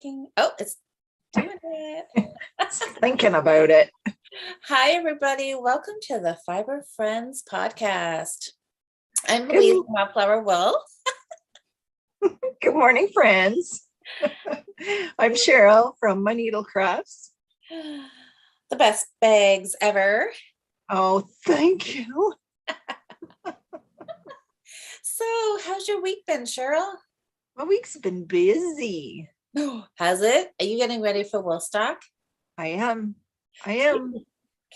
Oh, it's doing it. Thinking about it. Hi, everybody. Welcome to the Fibre Friends podcast. I'm Louise from Flower Wool. Good morning, friends. I'm Cheryl from My Needle Crafts. The best bags ever. Oh, thank you. So, how's your week been, Cheryl? My week's been busy. Has it? Are you getting ready for Woodstock? I am. Can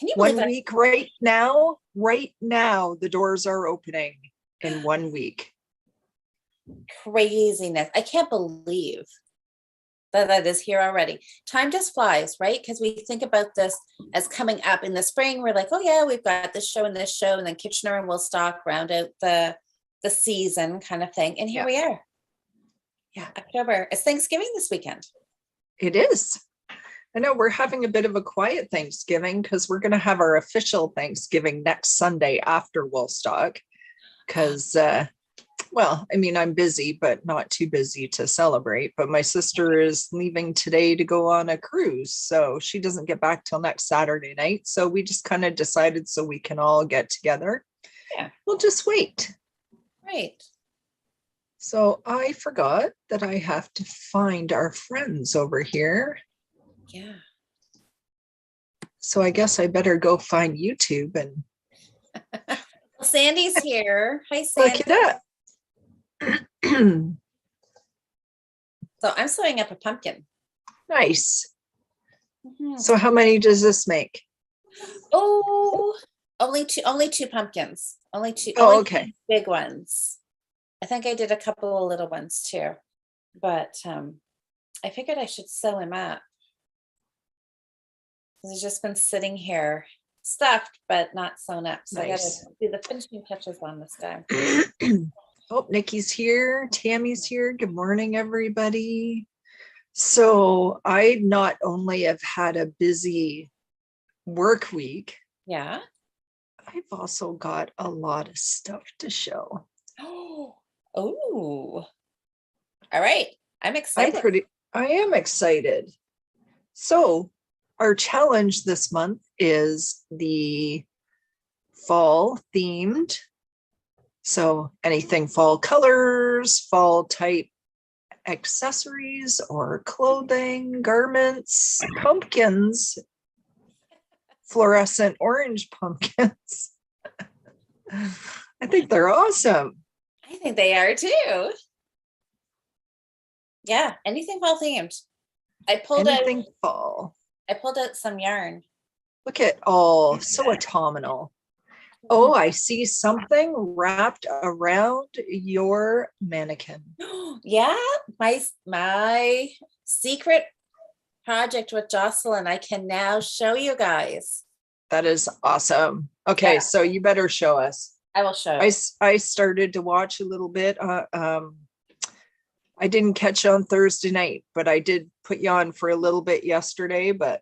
you believe 1 week right now, the doors are opening in 1 week. Craziness. I can't believe that is here already. Time just flies, right? Because we think about this as coming up in the spring. We're like, oh yeah, we've got this show, and then Kitchener and Woodstock round out the season kind of thing. And here we are. Yeah, October. It's Thanksgiving this weekend. It is. I know we're having a bit of a quiet Thanksgiving because we're going to have our official Thanksgiving next Sunday after Woodstock. Because, I'm busy, but not too busy to celebrate. But my sister is leaving today to go on a cruise. So she doesn't get back till next Saturday night. So we just kind of decided so we can all get together. Yeah. We'll just wait. Right. So I forgot that I have to find our friends over here. Yeah. So I guess I better go find YouTube and. Well, Sandy's here. Hi, Sandy. Look at that. So I'm sewing up a pumpkin. Nice. Mm-hmm. So how many does this make? Oh, only two pumpkins. Only two. Oh, only okay. Two big ones. I think I did a couple of little ones too, but I figured I should sew him up. He's just been sitting here stuffed, but not sewn up. So nice. I gotta do the finishing touches on this guy. Oh, Nikki's here. Tammy's here. Good morning, everybody. So I not only have had a busy work week. Yeah. I've also got a lot of stuff to show. Oh, all right. I'm excited. I am excited. So our challenge this month is the fall themed. So anything fall colors, fall type accessories or clothing, garments, pumpkins, fluorescent orange pumpkins. I think they're awesome. I think they are too. Yeah, anything fall themed. I pulled out some yarn. Look at so autumnal. Oh, I see something wrapped around your mannequin. Yeah, my secret project with Jocelyn. I can now show you guys. That is awesome. Okay, so you better show us. I will show. I started to watch a little bit. I didn't catch on Thursday night, but I did put you on for a little bit yesterday, but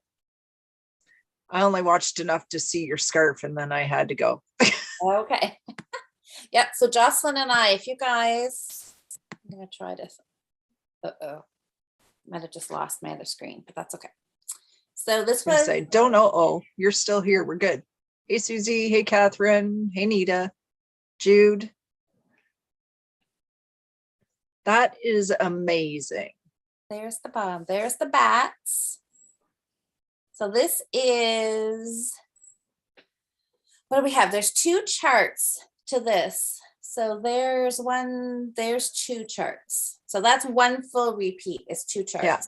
I only watched enough to see your scarf and then I had to go. Okay. Yeah. So Jocelyn and I, if you guys, I'm going to try this. Uh-oh. Might have just lost my other screen, but that's okay. So this was. I don't know. Oh, you're still here. We're good. Hey, Susie. Hey, Catherine. Hey, Nita. Jude. That is amazing. There's the bomb. There's the bats. So this is, what do we have? There's two charts to this. So there's two charts. So that's one full repeat. It's two charts. Yeah.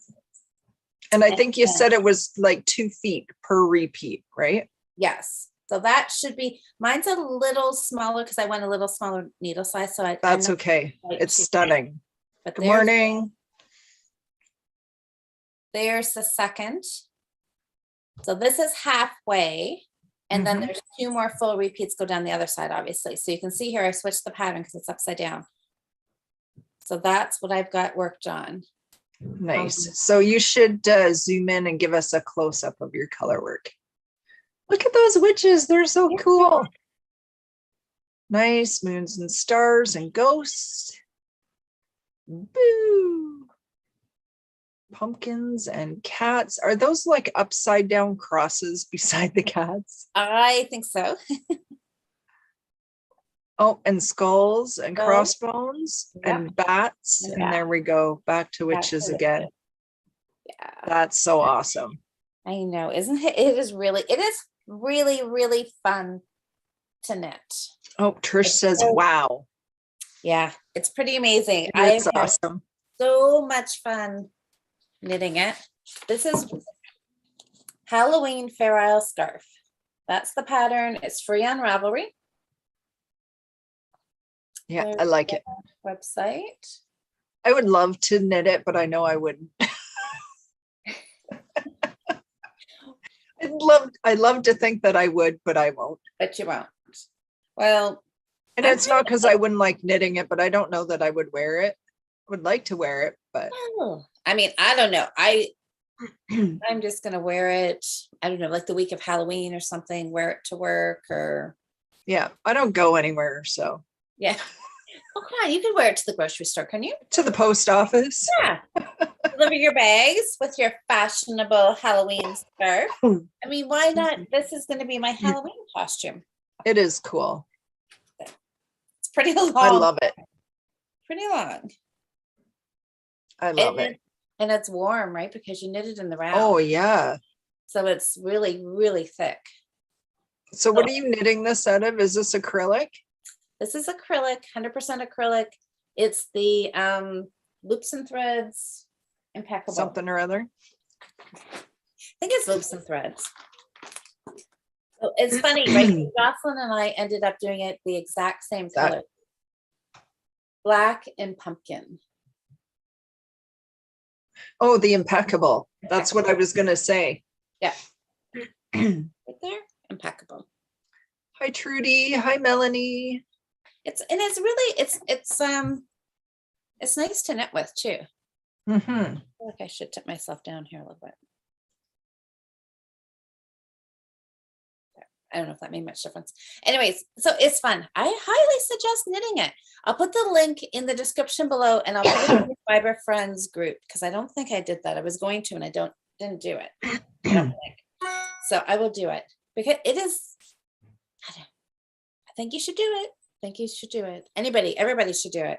And I think you said it was like 2 feet per repeat, right? Yes. So that should be, mine's a little smaller because I went a little smaller needle size. So that's okay. It's stunning. But good morning. There's the second. So this is halfway. And then there's 2 more full repeats go down the other side, obviously. So you can see here, I switched the pattern because it's upside down. So that's what I've got worked on. Nice. So you should zoom in and give us a close-up of your color work. Look at those witches. They're so cool. Nice moons and stars and ghosts. Boo. pumpkins and cats. Are those like upside down crosses beside the cats? I think so. Oh, and skulls and Skulls. crossbones Yep. and bats. And And there we go, back to witches to again. Yeah. That's so awesome. I know, isn't it? It is really, really fun to knit. Oh, Trish says, wow. Yeah, it's pretty amazing. It's I've had awesome. so much fun knitting it. This is Halloween Fair Isle scarf. That's the pattern. It's free on Ravelry. Yeah, There's I like it. Website. I would love to knit it, but I know I wouldn't. I'd love to think that I would, but I won't. But you won't. Well, and it's not because I wouldn't like knitting it, but I don't know that I would wear it. Would like to wear it, but I mean, I don't know. I'm just gonna wear it. I don't know, like the week of Halloween or something. Wear it to work, or yeah, I don't go anywhere, so yeah. Oh, come on, you can wear it to the grocery store, can you? To the post office. Yeah. Deliver your bags with your fashionable Halloween scarf. I mean, why not? This is going to be my Halloween costume. It is cool. It's pretty long. I love it. Pretty long. I love it. And it's warm, right? Because you knit it in the round. Oh, yeah. So it's really, really thick. So what are you knitting this out of? Is this acrylic? This is acrylic, 100% acrylic. It's the loops and threads, impeccable. Something or other. I think it's loops and threads. So it's funny, right? Jocelyn and I ended up doing it the exact same color. Black and pumpkin. Oh, the impeccable. That's what I was going to say. Yeah. Right there, impeccable. Hi, Trudy. Hi, Melanie. It's nice to knit with too. Mm-hmm. I feel like I should tip myself down here a little bit. I don't know if that made much difference. Anyways, so it's fun. I highly suggest knitting it. I'll put the link in the description below, and I'll put it in the Fibre Friends group, because I don't think I did that. I was going to, and I didn't do it. I don't think. So I will do it, because it is, I think you should do it. I think you should do it. Everybody should do it.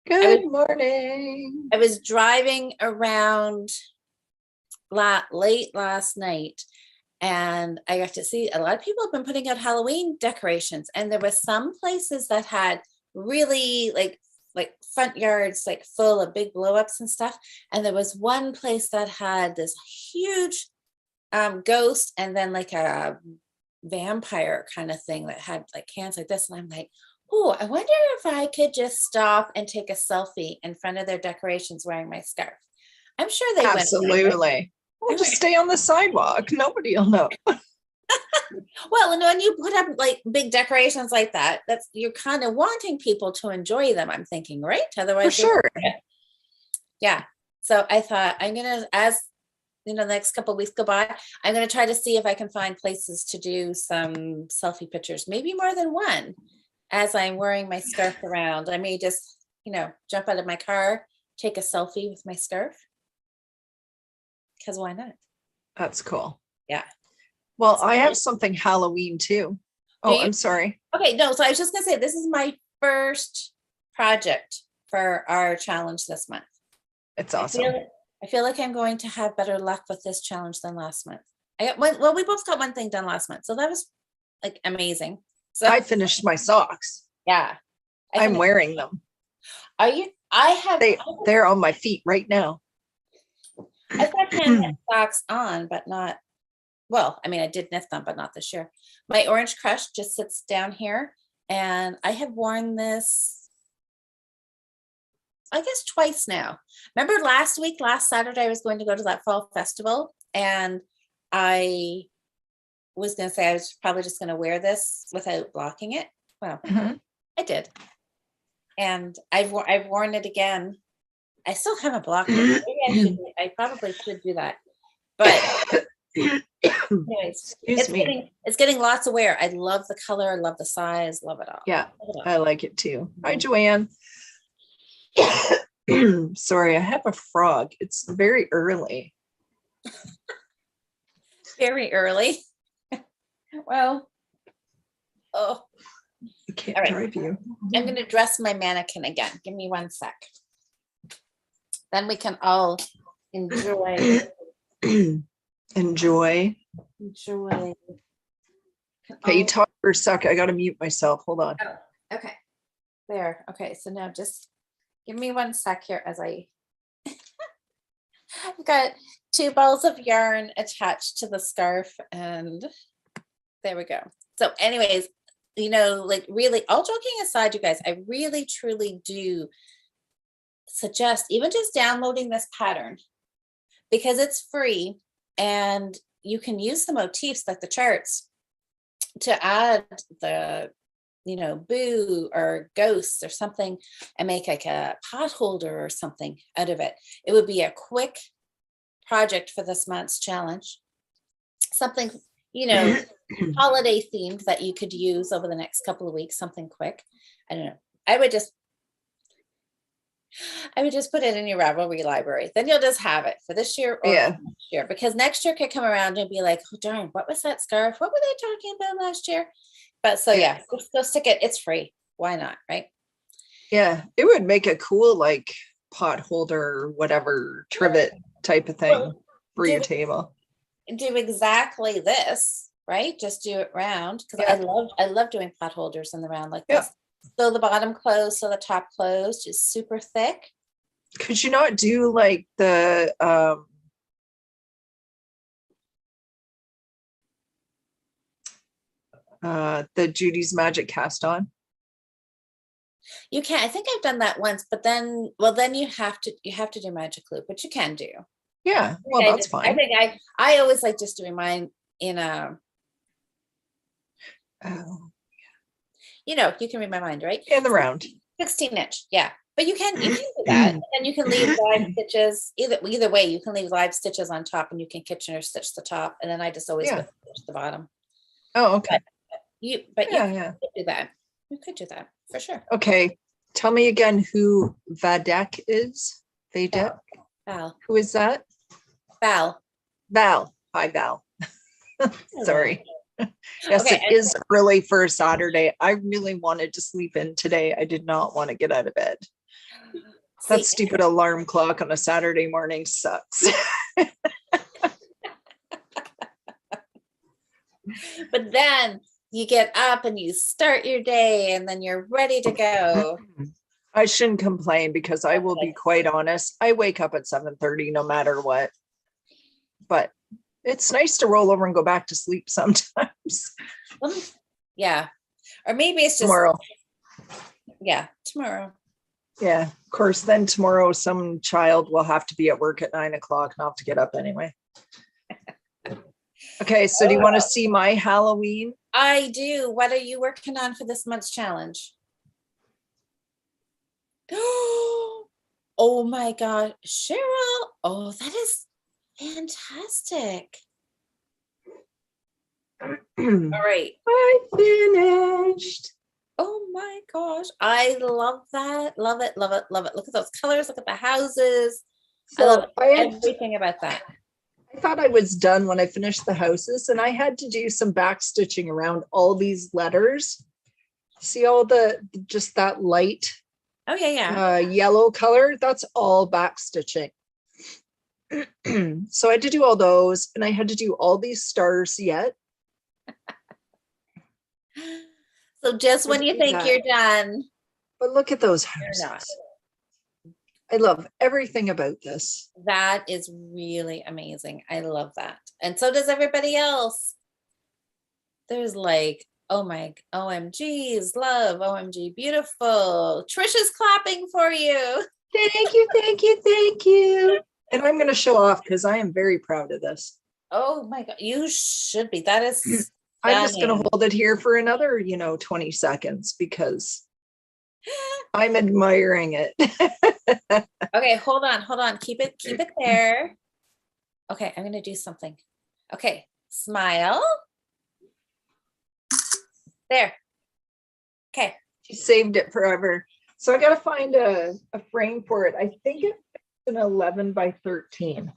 Good morning. I was driving around late last night, and I got to see a lot of people have been putting out Halloween decorations, and there was some places that had really like front yards like full of big blow ups and stuff. And there was one place that had this huge ghost, and then like a vampire kind of thing that had like hands like this. And I'm like, oh, I wonder if I could just stop and take a selfie in front of their decorations wearing my scarf. I'm sure they absolutely. We'll just stay on the sidewalk. Nobody will know. Well, and when you put up like big decorations like that, you're kind of wanting people to enjoy them, I'm thinking, right? Otherwise, for sure. Yeah. So I thought I'm gonna, as the next couple of weeks go by, I'm gonna try to see if I can find places to do some selfie pictures, maybe more than one, as I'm wearing my scarf around. I may just, jump out of my car, take a selfie with my scarf. Because why not? That's cool. Yeah. Well, I have something Halloween too. Oh, I'm sorry. Okay, no, so I was just gonna say, this is my first project for our challenge this month. It's awesome. I feel like I'm going to have better luck with this challenge than last month. We both got one thing done last month, so that was like amazing. So I finished my socks. Yeah. I'm wearing them. Are you? They're on my feet right now. I've got hand socks on, but not, well, I mean, I did knit them, but not this year. My Orange Crush just sits down here, and I have worn this, I guess, twice now. Remember last Saturday, I was going to go to that fall festival, and I was going to say I was probably just going to wear this without blocking it. Well, I did. And I've worn it again. I still haven't blocked it. Maybe I probably should do that. But anyways, it's getting lots of wear. I love the color, I love the size, love it all. Yeah, I like it too. Hi, Joanne. Sorry, I have a frog. It's very early. Very early. Well, oh, I can't all right. drive you. I'm going to dress my mannequin again. Give me 1 sec. Then we can all enjoy. Enjoy. Enjoy. Okay, you talk for a sec. I got to mute myself. Hold on. Oh, okay. There. Okay. So now just give me 1 sec here as I've got 2 balls of yarn attached to the scarf, and there we go. So anyways, you know, like really, all joking aside, you guys, I really truly do suggest even just downloading this pattern because it's free and you can use the motifs like the charts to add the, you know, boo or ghosts or something and make like a pot holder or something out of it. It would be a quick project for this month's challenge. Something, you know, holiday themed that you could use over the next couple of weeks, something quick. I don't know. I would just put it in your Ravelry library. Then you'll just have it for this year or next year, because next year could come around and be like, oh darn, what was that scarf? What were they talking about last year? But so yeah, just go stick it. It's free. Why not? Right? Yeah, it would make a cool like pot holder or whatever trivet type of thing for your table. Do exactly this, right? Just do it round, because I love doing pot holders in the round like this. So the bottom closed, so the top closed is super thick. Could you not do like the Judy's Magic cast on? You can. I think I've done that once, but then, well, then you have to do magic loop, which you can do. Yeah, well, that's fine. I think I always like just doing mine in a. Oh. You know, you can read my mind, right? In the round. 16-inch, yeah. But you can do that, and then you can leave live stitches. Either way, you can leave live stitches on top, and you can Kitchener stitch the top, and then I just always put the bottom. Oh, okay. You could do that. You could do that for sure. Okay, tell me again who Vadek is. Vadek. Val. Who is that? Val. Val. Hi, Val. Sorry. Yes, okay, it is early for a Saturday. I really wanted to sleep in today. I did not want to get out of bed. That stupid alarm clock on a Saturday morning sucks. But then you get up and you start your day and then you're ready to go. I shouldn't complain because I will be quite honest. I wake up at 7:30 no matter what. But it's nice to roll over and go back to sleep sometimes. Yeah. Or maybe it's just tomorrow. Yeah, tomorrow. Yeah, of course. Then tomorrow, some child will have to be at work at 9 o'clock and I'll have to get up anyway. Okay, so do you want to see my Halloween? I do. What are you working on for this month's challenge? Oh my God, Cheryl. Oh, that is fantastic. All right. I finished. Oh my gosh. I love that. Love it. Love it. Love it. Look at those colors. Look at the houses. So I love everything about that. I thought I was done when I finished the houses, and I had to do some back stitching around all these letters. See all just that light yellow color? That's all back stitching. So I had to do all those, and I had to do all these stars yet. So just when you think you're done. But look at those houses. I love everything about this. That is really amazing. I love that. And so does everybody else. There's like, oh my, OMGs, love, OMG, beautiful. Trisha's clapping for you. Thank you, thank you, thank you. And I'm going to show off because I am very proud of this. Oh my God, you should be. That is stunning. I'm just going to hold it here for another, 20 seconds because I'm admiring it. Okay, hold on. Keep it there. Okay, I'm going to do something. Okay, smile. There. Okay. She saved it forever. So I got to find a frame for it. I think it's an 11 by 13.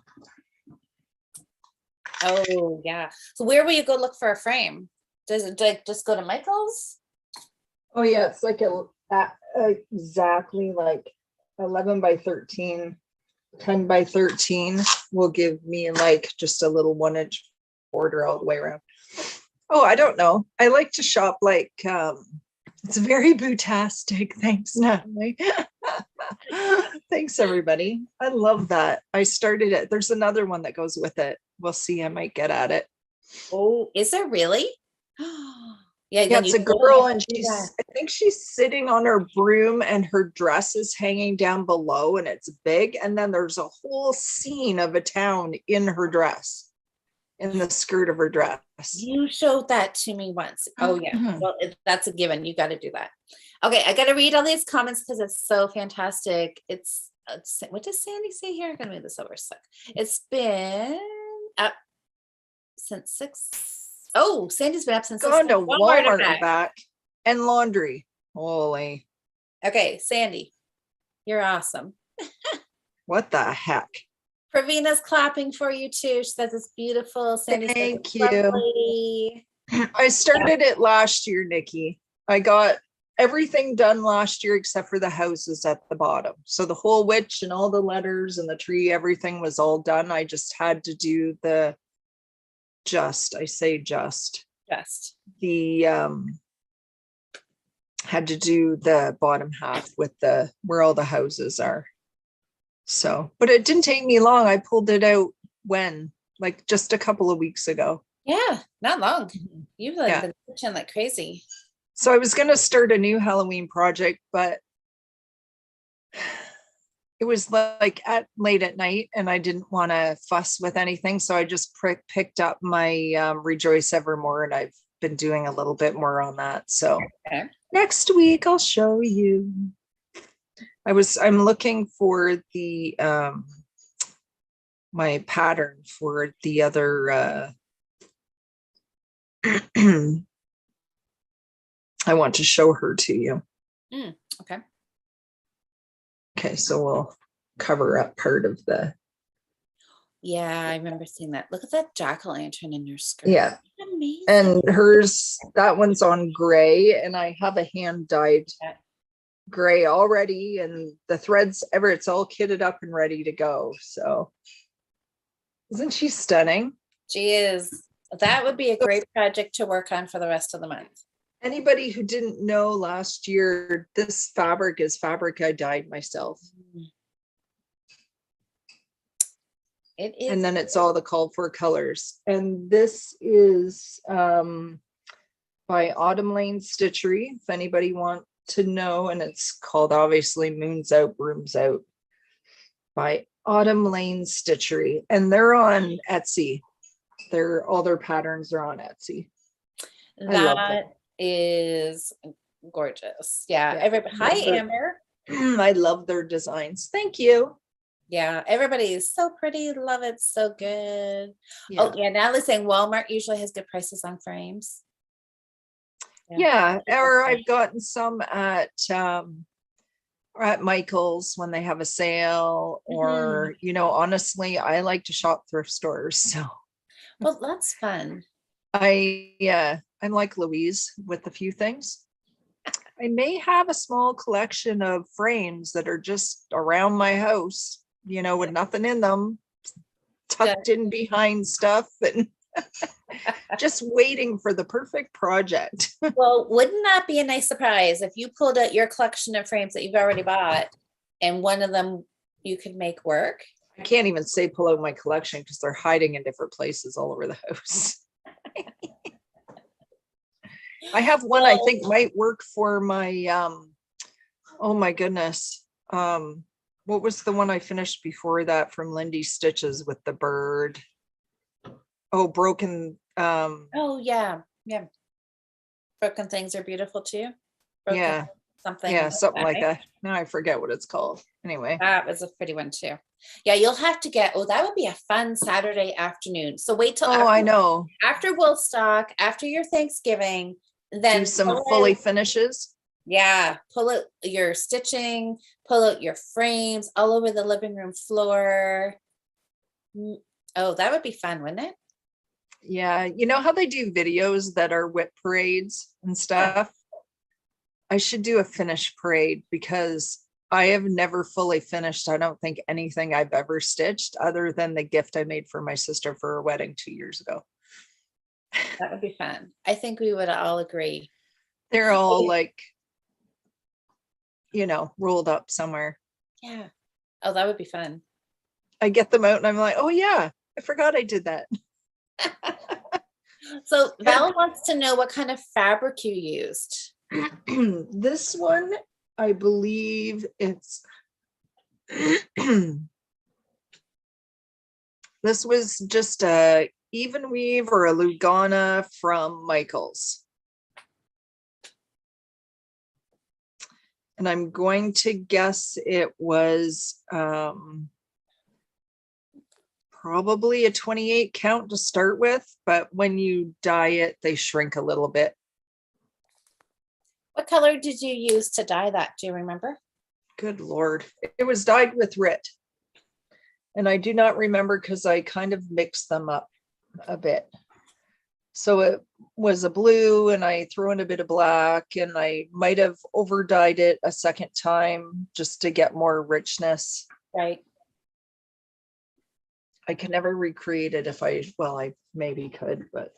Oh, yeah. So where will you go look for a frame? Does it like just go to Michael's? Oh yeah, it's like exactly like 11 by 13, 10 by 13 will give me like just a little 1-inch border all the way around. Oh, I don't know. I like to shop like it's very bootastic. Thanks, Natalie. Thanks, everybody. I love that. I started it. There's another one that goes with it. We'll see. I might get at it. Oh, is there really? Yeah, it's a girl, and I think she's sitting on her broom and her dress is hanging down below and it's big. And then there's a whole scene of a town in her dress, in the skirt of her dress. You showed that to me once. Oh, yeah. Well, that's a given. You got to do that. Okay, I got to read all these comments because it's so fantastic. It's what does Sandy say here? I'm going to move this over a sec. It's been up since 6. Oh, Sandy's been up since gone to Walmart and back. And laundry. Holy. Okay, Sandy, you're awesome. What the heck? Pravina's clapping for you too. She says it's beautiful. Sandy Thank says it's you. I started it last year, Nikki. I got everything done last year except for the houses at the bottom. So the whole witch and all the letters and the tree, everything was all done. I just had to do the had to do the bottom half with the where all the houses are. So, but it didn't take me long. I pulled it out like just a couple of weeks ago. Yeah, not long. You've been pushing like crazy. So I was going to start a new Halloween project, but it was like late at night and I didn't want to fuss with anything. So I just picked up my Rejoice Evermore, and I've been doing a little bit more on that. So next week I'll show you. I'm looking for the my pattern for the other I want to show her to you. Okay. Okay, so we'll cover up part of the. Yeah, I remember seeing that. Look at that jack-o'-lantern in your skirt. Yeah. Amazing. And that one's on gray, and I have a hand dyed gray already, and the threads it's all kitted up and ready to go. So isn't she stunning? She is. That would be a great project to work on for the rest of the month. Anybody who didn't know, last year, this fabric is fabric I dyed myself. It is. And then it's all the called for colors. And this is by Autumn Lane Stitchery, if anybody wants to know. And it's called, obviously, Moons Out, Brooms Out, by Autumn Lane Stitchery. And they're on Etsy. All their patterns are on Etsy. That is gorgeous. Yeah. Everybody. Hi, Amber. I love their designs. Thank you. Yeah, everybody is so pretty. Love it. So good. Yeah. Oh, yeah. Natalie's saying Walmart usually has good prices on frames. Yeah. Or I've gotten some at Michael's when they have a sale, or, honestly, I like to shop thrift stores. So, well, that's fun. I'm like Louise with a few things. I may have a small collection of frames that are just around my house, with nothing in them, tucked in behind stuff, and just waiting for the perfect project. Well, wouldn't that be a nice surprise if you pulled out your collection of frames that you've already bought and one of them you could make work? I can't even say pull out my collection because they're hiding in different places all over the house. I have one I think might work for my oh my goodness, what was the one I finished before that from Lindy Stitches with the bird? Broken oh yeah, Broken Things Are Beautiful too. Something like that. Now I forget what it's called. Anyway, that was a pretty one too. Yeah, you'll have to get. That would be a fun Saturday afternoon. So wait till I know, after Woodstock, after your Thanksgiving, then do some fully finishes. Yeah, pull out your stitching, pull out your frames all over the living room floor. Oh, that would be fun, wouldn't it? Yeah, you know how they do videos that are whip parades and stuff? I should do a finish parade because I have never fully finished, I don't think, anything I've ever stitched other than the gift I made for my sister for her wedding 2 years ago. That would be fun. I think we would all agree. They're all like, rolled up somewhere. Yeah. Oh, that would be fun. I get them out and I'm like, oh yeah, I forgot I did that. So Val wants to know what kind of fabric you used. This one, I believe it's this was just a even weave or a Lugana from Michaels. And I'm going to guess it was probably a 28 count to start with, but when you dye it, they shrink a little bit. What color did you use to dye that? Do you remember? Good Lord. It was dyed with Rit. And I do not remember because I kind of mixed them up a bit. So it was a blue and I threw in a bit of black and I might have over dyed it a second time just to get more richness. Right. I can never recreate it if I maybe could, but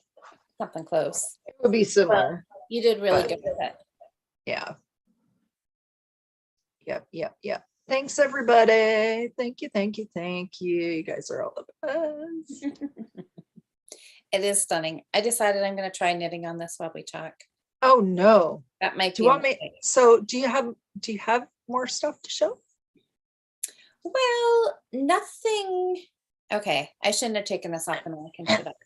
something close. It would be similar. Well, you did really good with it. Yeah. Yep. Thanks, everybody. Thank you. You guys are all the best. It is stunning. I decided I'm going to try knitting on this while we talk. Oh no. That might do be. You want me? So do you have more stuff to show? Well, nothing. Okay, I shouldn't have taken this off and I can shut up.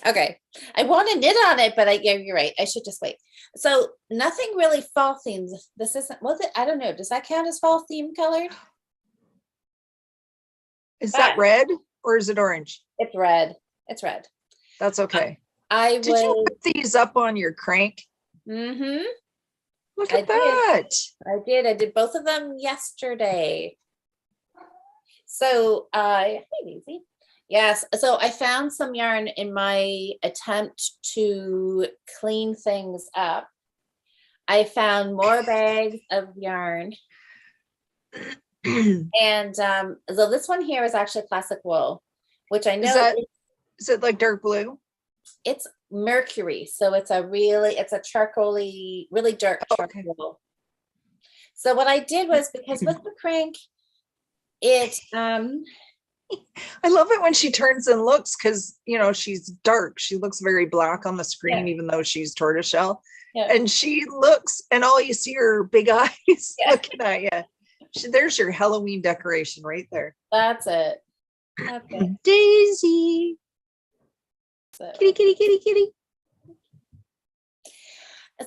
Okay, I want to knit on it, but yeah, you're right. I should just wait. So nothing really fall themed. This isn't, was it? I don't know. Does that count as fall theme colored? Is that red or is it orange? It's red. It's red. That's okay. Did you put these up on your crank? Mm-hmm. Look at that. I did both of them yesterday. So hey, Daisy. Yes, so I found some yarn in my attempt to clean things up. I found more bags of yarn. And so this one here is actually classic wool, which I know is it like dark blue? It's mercury, so it's a charcoaly, really dark charcoal. So what I did was, because with the crank, it I love it when she turns and looks, because she's dark. She looks very black on the screen, even though she's tortoiseshell. Yeah. And she looks, and all you see are big eyes looking at you. There's your Halloween decoration right there. That's it. Okay. Daisy. So. Kitty.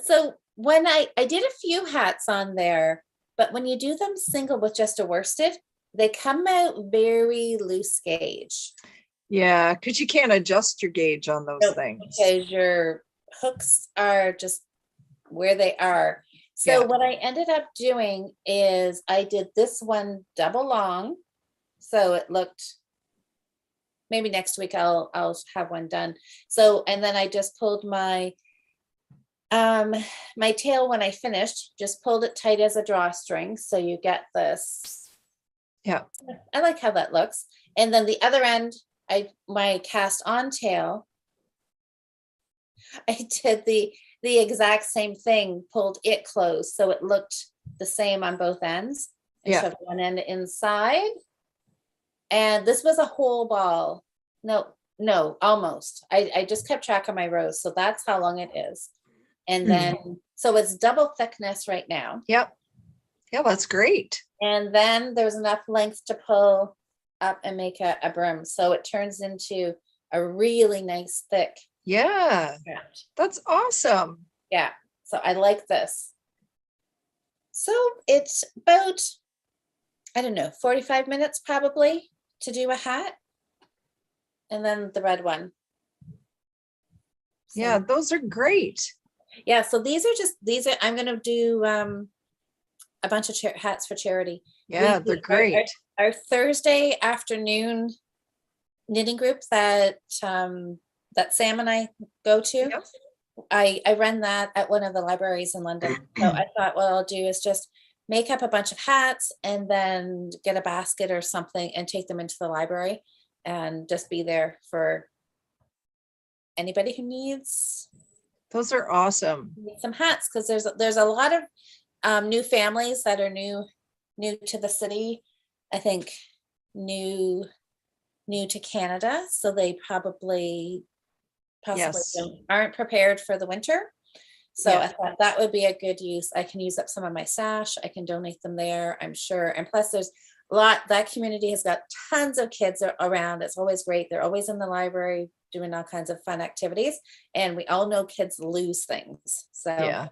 So when I did a few hats on there, but when you do them single with just a worsted, they come out very loose gauge. Yeah, because you can't adjust your gauge on those things. Because your hooks are just where they are. So what I ended up doing is I did this one double long. So it looked, maybe next week I'll have one done. So, and then I just pulled my my tail when I finished, just pulled it tight as a drawstring. So you get this. Yeah, I like how that looks. And then the other end, my cast on tail, I did the exact same thing, pulled it closed so it looked the same on both ends. I shoved one end inside, and this was a whole ball. No, almost. I just kept track of my rows, so that's how long it is. And then so it's double thickness right now. Yep. Yeah, that's great. And then there's enough length to pull up and make a brim. So it turns into a really nice thick. Yeah, that's awesome. Yeah, so I like this. So it's about, I don't know, 45 minutes probably to do a hat. And then the red one. So, yeah, those are great. Yeah, so I'm gonna do a bunch of hats for charity. Yeah, they're great. Our Thursday afternoon knitting group that that Sam and I go to. Yep. I run that at one of the libraries in London. So I thought what I'll do is just make up a bunch of hats and then get a basket or something and take them into the library and just be there for anybody who needs Those are awesome. some hats, because there's a lot of new families that are new to the city. I think new to Canada, so they possibly Yes. aren't prepared for the winter. So Yeah. I thought that would be a good use. I can use up some of my stash. I can donate them there, I'm sure. And plus there's a lot, that community has got tons of kids around. It's always great. They're always in the library doing all kinds of fun activities. And we all know kids lose things. So Yeah.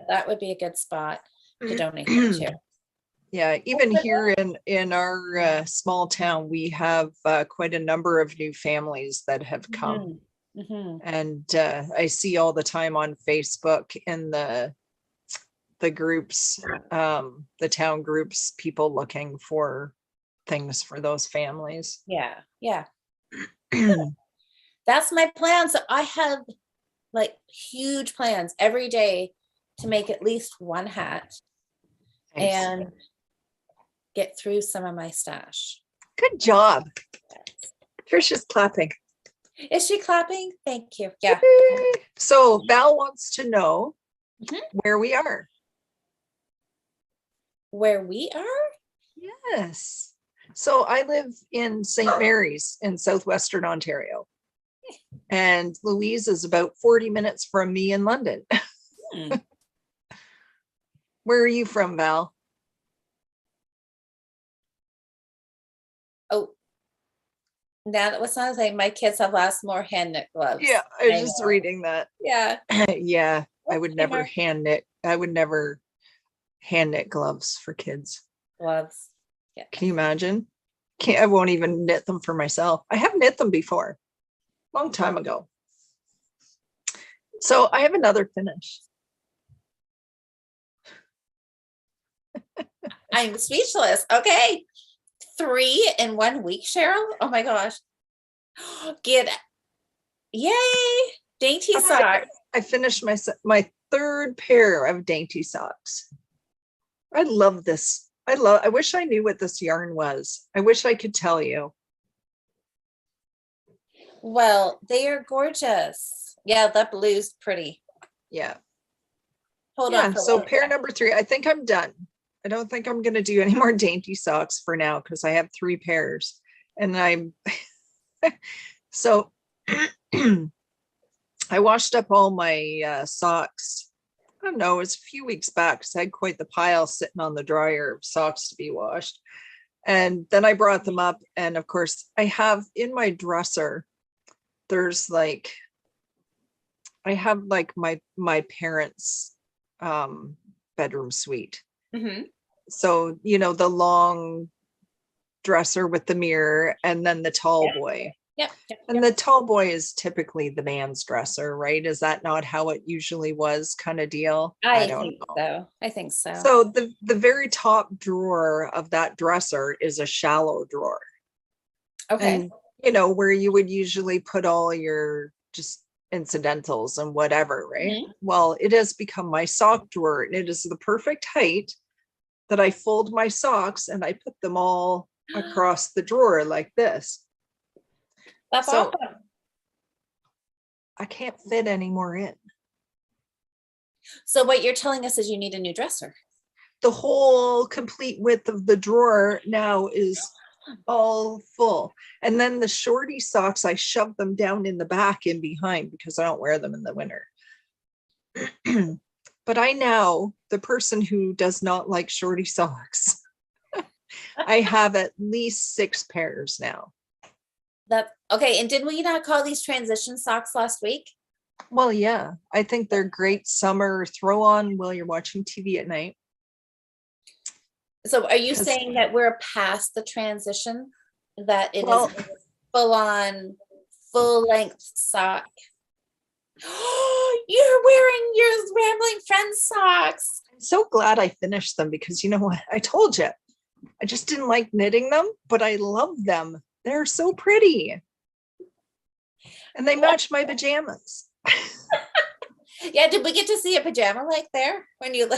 that would be a good spot to donate them to. Yeah, even here in our small town, we have quite a number of new families that have come. Mm-hmm. And I see all the time on Facebook in the groups, the town groups, people looking for things for those families. Yeah. That's my plan. So I have like huge plans every day to make at least one hat. Nice. And get through some of my stash. Good job. Trisha's clapping. Is she clapping? Thank you. Yeah. So Val wants to know where we are. Where we are? Yes. So I live in St. Mary's in southwestern Ontario. And Louise is about 40 minutes from me in London. Where are you from, Val? Oh, now that was another thing. My kids have lost more hand knit gloves. Yeah, I was just reading that. Yeah. Yeah, I would never hand knit. I would never hand knit gloves for kids. Gloves. Yeah. Can you imagine? I won't even knit them for myself. I have knit them before, long time ago. So I have another finish. I'm speechless. Okay. 3 in 1 week, Cheryl. Oh my gosh. Yay. Dainty socks. I finished my third pair of dainty socks. I love this. I wish I knew what this yarn was. I wish I could tell you. Well, they are gorgeous. Yeah, that blue's pretty. Yeah. Hold on. So pair number 3, I think I'm done. I don't think I'm going to do any more dainty socks for now because I have 3 pairs and I'm so I washed up all my socks. I don't know, it was a few weeks back because I had quite the pile sitting on the dryer of socks to be washed. And then I brought them up. And of course I have in my dresser, there's like, I have like my parents' bedroom suite. So, you know, the long dresser with the mirror and then the tall boy. Yep. And the tall boy is typically the man's dresser, right? Is that not how it usually was, kind of deal? I don't know. So. I think so. So the very top drawer of that dresser is a shallow drawer. Okay. And, you know, where you would usually put all your just incidentals and whatever, right? Well, it has become my sock drawer and it is the perfect height that I fold my socks and I put them all across the drawer like this. That's awesome. I can't fit any more in. So what you're telling us is you need a new dresser. The whole complete width of the drawer now is all full. And then the shorty socks, I shove them down in the back and behind because I don't wear them in the winter. But I now, the person who does not like shorty socks, I have at least 6 pairs now. That okay. And did we not call these transition socks last week? Well, yeah, I think they're great summer throw on while you're watching TV at night. So are you saying that we're past the transition, that it is full on, full length sock? You're wearing your Rambling Friends socks. I'm so glad I finished them because you know what? I told you, I just didn't like knitting them, but I love them. They're so pretty. And they match my pajamas. Yeah, did we get to see a pajama like there when you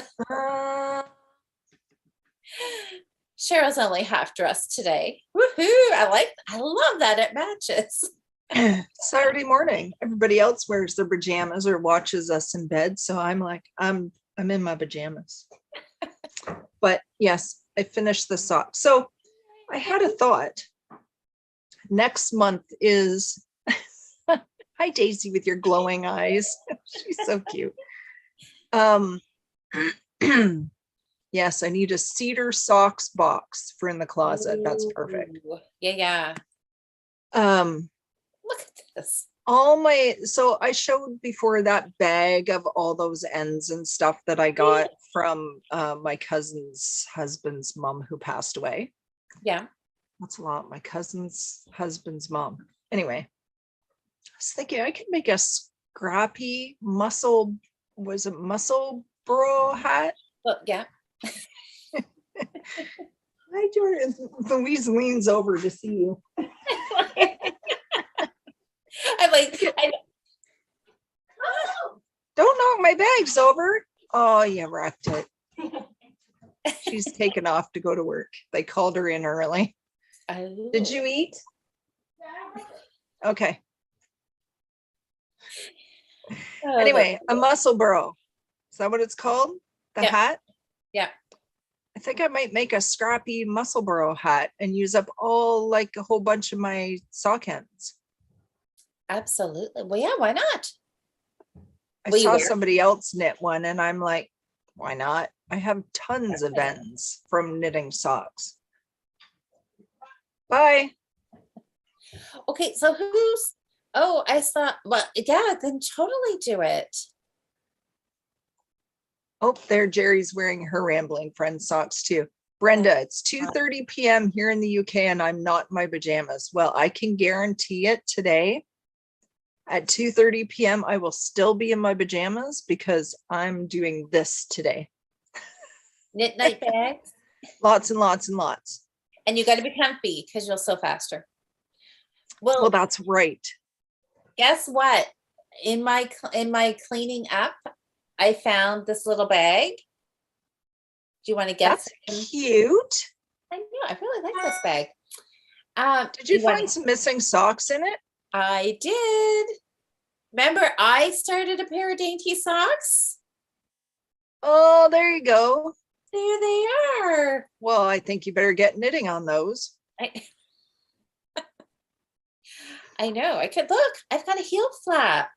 Cheryl's only half dressed today. Woohoo! I love that it matches. Saturday morning, everybody else wears their pajamas or watches us in bed. So I'm like, I'm in my pajamas. But yes, I finished the socks. So I had a thought. Next month is hi Daisy with your glowing eyes. She's so cute. Yes, I need a cedar socks box for in the closet. That's perfect. Ooh, yeah. Look at this. So I showed before that bag of all those ends and stuff that I got from my cousin's husband's mom who passed away. Yeah. That's a lot. My cousin's husband's mom. Anyway, I was thinking I could make a scrappy muscle bro hat? Well, yeah. Hi, Jordan. Louise leans over to see you. I'm like, don't knock my bags over. Oh, you wrecked it. She's taken off to go to work. They called her in early. Did you eat? Okay. Anyway, a muscle burrow. Is that what it's called? The hat? Yeah. I think I might make a scrappy muscle burrow hat and use up all like a whole bunch of my sock ends. Absolutely. Well, yeah, why not? I saw somebody else knit one and I'm like, why not? I have tons of ends from knitting socks. Bye. Okay, so I saw, well, yeah, then totally do it. Oh, there Jerry's wearing her Rambling Friend socks too. Brenda, it's 2:30 p.m. here in the UK and I'm not in my pajamas. Well, I can guarantee it today. At 2:30 p.m. I will still be in my pajamas because I'm doing this today. Knit night bags. Lots and lots and lots. And you got to be comfy because you'll sew faster. Well, that's right. Guess what? In my cleaning up, I found this little bag. Do you want to guess? That's cute. I know. I really like this bag. Did you find some missing socks in it? I did. Remember, I started a pair of dainty socks. Oh, there you go. There they are. Well, I think you better get knitting on those. I know. I could look. I've got a heel flap.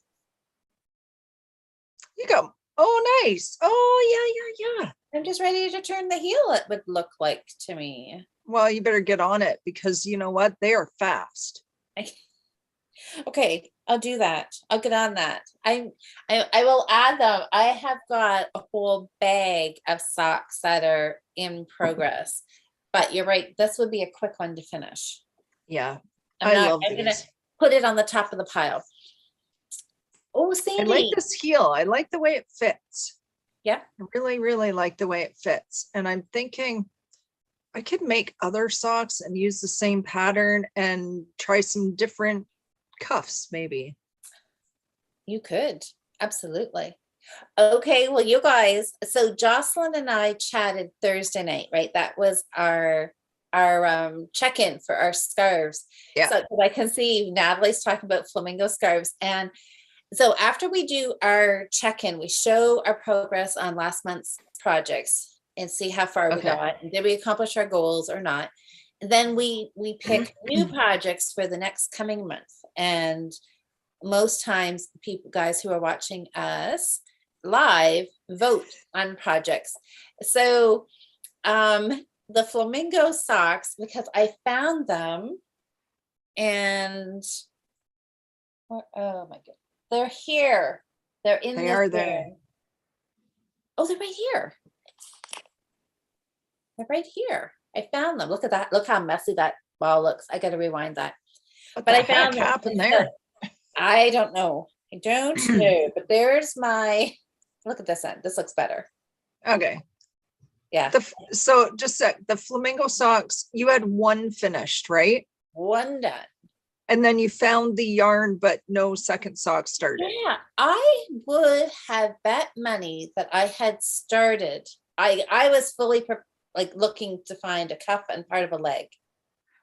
You go. Oh, nice. Oh, yeah. I'm just ready to turn the heel, it would look like to me. Well, you better get on it because you know what? They are fast. Okay, I'll do that. I'll get on that. I will add them. I have got a whole bag of socks that are in progress. But you're right. This would be a quick one to finish. Yeah. I'm going to put it on the top of the pile. Oh, Sandy. I like this heel. I like the way it fits. Yeah. I really, really like the way it fits. And I'm thinking I could make other socks and use the same pattern and try some different cuffs, maybe. You could. Absolutely. Okay. Well, you guys, so Jocelyn and I chatted Thursday night, right? That was our check-in for our scarves. Yeah. So I can see Natalie's talking about flamingo scarves. And so after we do our check-in, we show our progress on last month's projects and see how far we got. And did we accomplish our goals or not? And then we pick new projects for the next coming month. And most times people, guys who are watching us live, vote on projects. So the flamingo socks, because I found them and oh my god, they're here. They're in they this are there. Oh, they're right here. They're right here. I found them. Look at that. Look how messy that ball looks. I got to rewind that. What but the I found heck them. happened there? I don't know. I don't know, but there's my, look at this end. This looks better. Okay. Yeah. So just the flamingo socks, you had one finished, right? One done. And then you found the yarn, but no second sock started. Yeah, I would have bet money that I had started. I was fully like looking to find a cuff and part of a leg.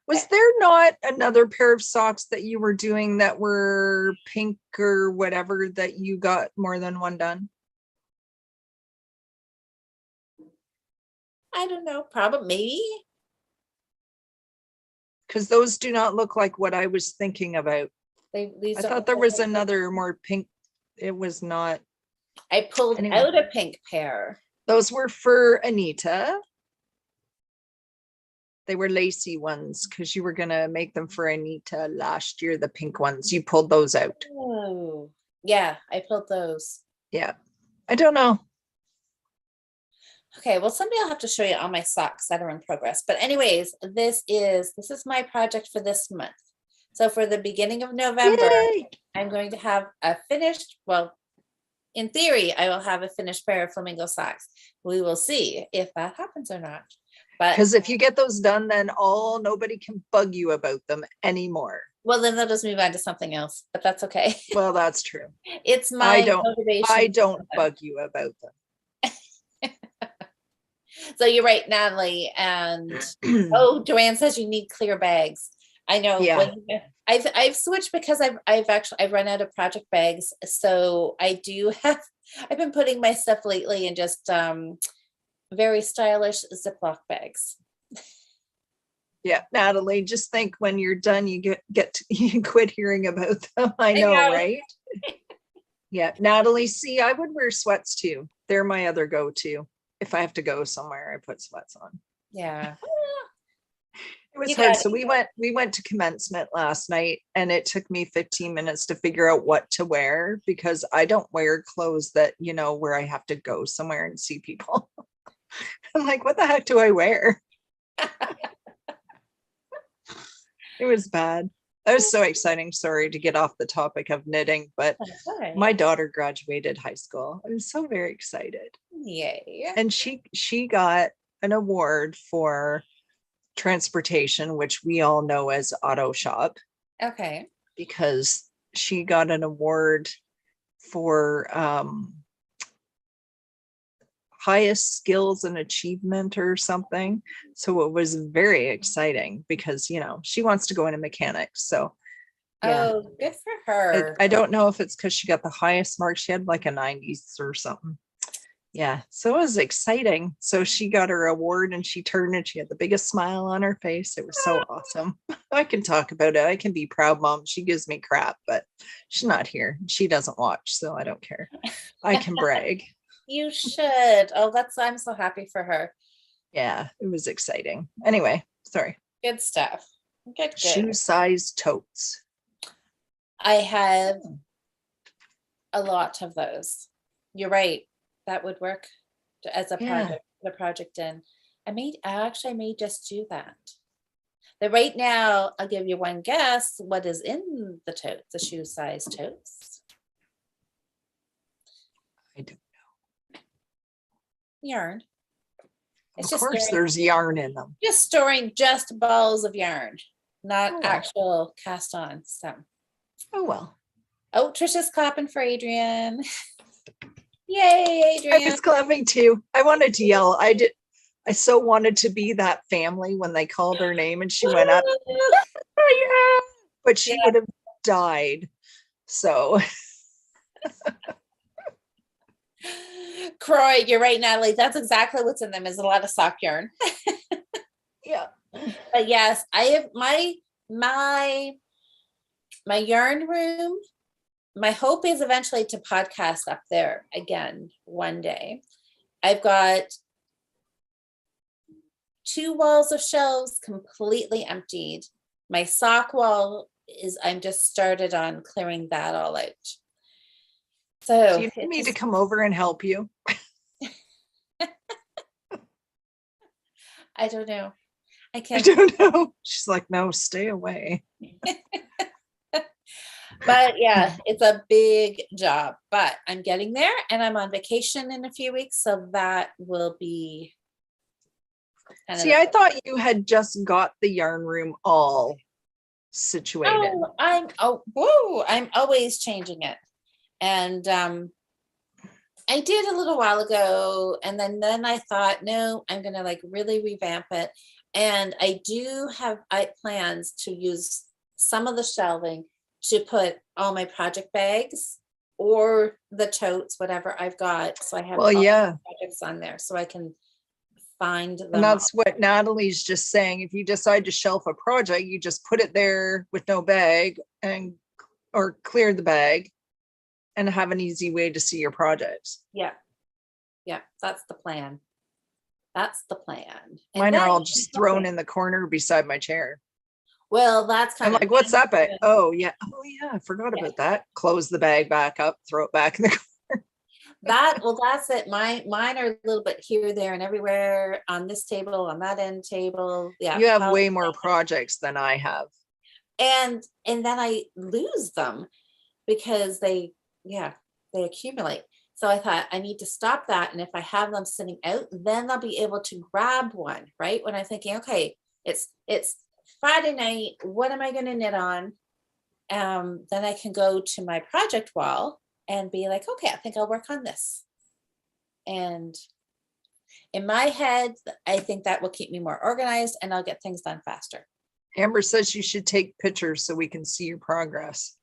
Was there not another pair of socks that you were doing that were pink or whatever that you got more than one done? I don't know, probably maybe. Because those do not look like what I was thinking about. These I don't thought look there like was what- another more pink. It was not. I pulled Anyway. out a pink pair. Those were for Anita. They were lacy ones because you were going to make them for Anita last year, the pink ones. You pulled those out. Oh, yeah, I pulled those. Yeah. I don't know. Okay, well, someday I'll have to show you all my socks that are in progress. But anyways, this is my project for this month. So for the beginning of November, Yay! I'm going to have a finished, well, in theory, I will have a finished pair of flamingo socks. We will see if that happens or not. But Because if you get those done, then nobody can bug you about them anymore. well, then they'll just move on to something else, but that's okay. Well, that's true. It's my motivation. I don't bug you about them. So you're right, Natalie. And oh, Joanne says you need clear bags. I know. Yeah. I've switched because I've run out of project bags. So I've been putting my stuff lately in just very stylish Ziploc bags. Yeah, Natalie, just think when you're done, you you quit hearing about them. I know. Right? Yeah, Natalie, see, I would wear sweats too. They're my other go-to. If I have to go somewhere, I put sweats on. Yeah. It was hard. So we went to commencement last night and it took me 15 minutes to figure out what to wear because I don't wear clothes that, where I have to go somewhere and see people. I'm like, what the heck do I wear? It was bad. That was so exciting. Sorry to get off the topic of knitting, but my daughter graduated high school. I was so very excited. Yay. And she got an award for transportation, which we all know as auto shop. Okay. Because she got an award for highest skills and achievement or something. So it was very exciting because, she wants to go into mechanics. So yeah. Oh, good for her. I don't know if it's because she got the highest mark. She had like a 90s or something. Yeah. So it was exciting. So she got her award and she turned and she had the biggest smile on her face. It was so awesome. I can talk about it. I can be proud mom. She gives me crap, but she's not here. She doesn't watch, so I don't care. I can brag. You should. Oh, I'm so happy for her. Yeah, it was exciting. Anyway, sorry. Good stuff. Good. Shoe size totes. I have a lot of those. You're right. That would work as a project. The project in. I may just do that. But right now, I'll give you one guess. What is in the totes? The shoe size totes. I don't know. Yarn. Of course, there's yarn in them. Just storing just balls of yarn, not actual cast on. So. Oh well. Oh, Trisha's clapping for Adrian. Yay, Adrian. I was clapping too. I wanted to yell. I so wanted to be that family when they called her name and she went up. Yeah. But she would have died. So. Croy, you're right, Natalie. That's exactly what's in them is a lot of sock yarn. Yeah. But yes, I have my yarn room. My hope is eventually to podcast up there again one day. I've got 2 walls of shelves completely emptied. My sock wall I'm just started on clearing that all out. So do you need me to come over and help you? I don't know. I don't know. She's like, no, stay away. But yeah, it's a big job, but I'm getting there and I'm on vacation in a few weeks. So that will be kind of See, I thought you had just got the yarn room all situated. whoa, I'm always changing it. And I did a little while ago, and then I thought, no, I'm gonna like really revamp it. And I do have plans to use some of the shelving to put all my project bags or the totes, whatever I've got. So I have Well, all yeah. the projects on there so I can find them. And that's what Natalie's just saying. If you decide to shelf a project, you just put it there with no bag and or clear the bag and have an easy way to see your projects. Yeah. Yeah, that's the plan. That's the plan. And Mine are then all just thrown in the corner beside my chair. well, that's kind I'm of like, what's that bag? Oh yeah. Oh yeah, I forgot about that. Close the bag back up, throw it back in the that's it. Mine are a little bit here, there, and everywhere on this table, on that end table. Yeah. You have way more projects than I have. And then I lose them because they accumulate. So I thought I need to stop that. And if I have them sitting out, then I'll be able to grab one, right? When I'm thinking, okay, it's Friday night, what am I going to knit on? Then I can go to my project wall and be like, okay, I think I'll work on this. And in my head, I think that will keep me more organized and I'll get things done faster. Amber says you should take pictures so we can see your progress.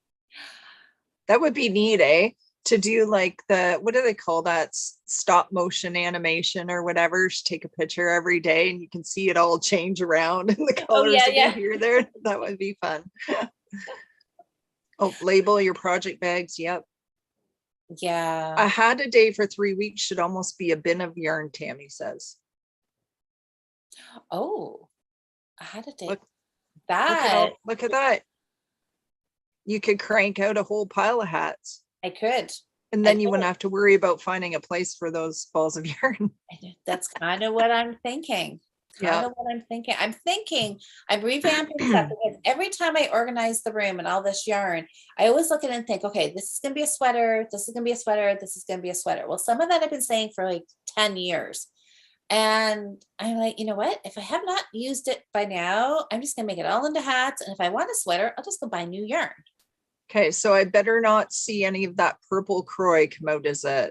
That would be neat, eh? To do like what do they call that? Stop motion animation or whatever. Just take a picture every day and you can see it all change around and the colors here, there. That would be fun. Oh, label your project bags. Yep. Yeah. I had a day for 3 weeks should almost be a bin of yarn, Tammy says. Oh, I had a day. Look at that. You could crank out a whole pile of hats. I could. And then you wouldn't have to worry about finding a place for those balls of yarn. That's kind of what I'm thinking. I'm thinking I'm revamping stuff because every time I organize the room and all this yarn, I always look at it and think, okay, this is going to be a sweater. This is going to be a sweater. This is going to be a sweater. Well, some of that I've been saying for like 10 years. And I'm like, you know what? If I have not used it by now, I'm just going to make it all into hats. And if I want a sweater, I'll just go buy new yarn. Okay, so I better not see any of that purple croy come out as a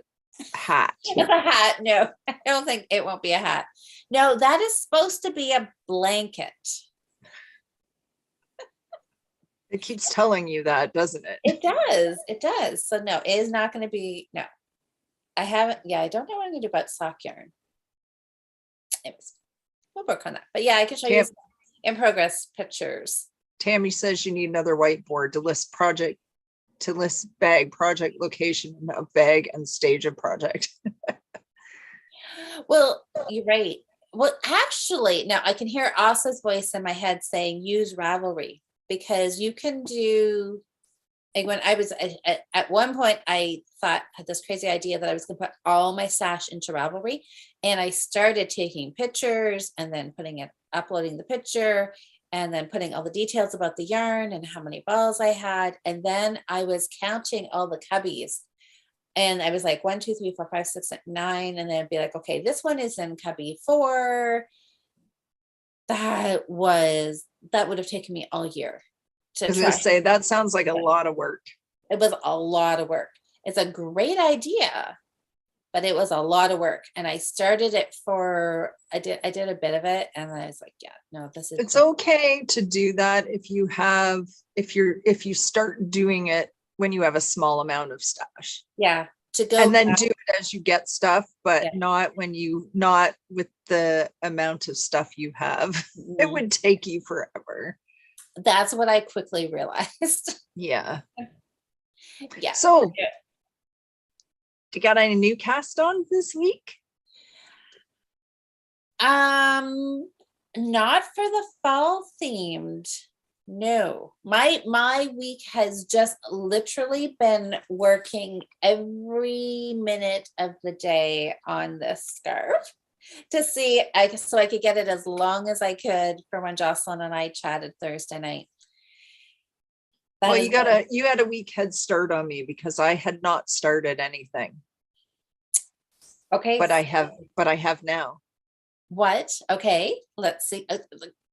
hat. It's a hat. No, I don't think it won't be a hat. No, that is supposed to be a blanket. It keeps telling you that, doesn't it? It does. It does. So no, it is not going to be, no. I haven't, I don't know what I'm going to do about sock yarn. We'll work on that. But yeah, I can show you some in progress pictures. Tammy says you need another whiteboard to list bag project location of bag and stage of project. Well, you're right. Well, actually, now I can hear Asa's voice in my head saying use Ravelry because you can do, like when I was at one point, I had this crazy idea that I was going to put all my stash into Ravelry, and I started taking pictures and then uploading the picture and then putting all the details about the yarn and how many balls I had. And then I was counting all the cubbies. And I was like, 1, 2, 3, 4, 5, 6, 7, 9. And then I'd be like, okay, this one is in cubby 4. That would have taken me all year to try. Say that sounds like a lot of work. It was a lot of work. It's a great idea, but it was a lot of work. And I started it I did a bit of it, and I was like, yeah, no, this is. It's okay to do that if you start doing it when you have a small amount of stash. Yeah, to go and then do it as you get stuff, but not with the amount of stuff you have. Mm-hmm. It would take you forever. That's what I quickly realized. Yeah. Yeah. So, you got any new cast on this week? Not for the fall themed. No, my week has just literally been working every minute of the day on this scarf to see, so I could get it as long as I could for when Jocelyn and I chatted Thursday night. That Well, is you had a week head start on me because I had not started anything, okay. but I have now. What? Okay, let's see.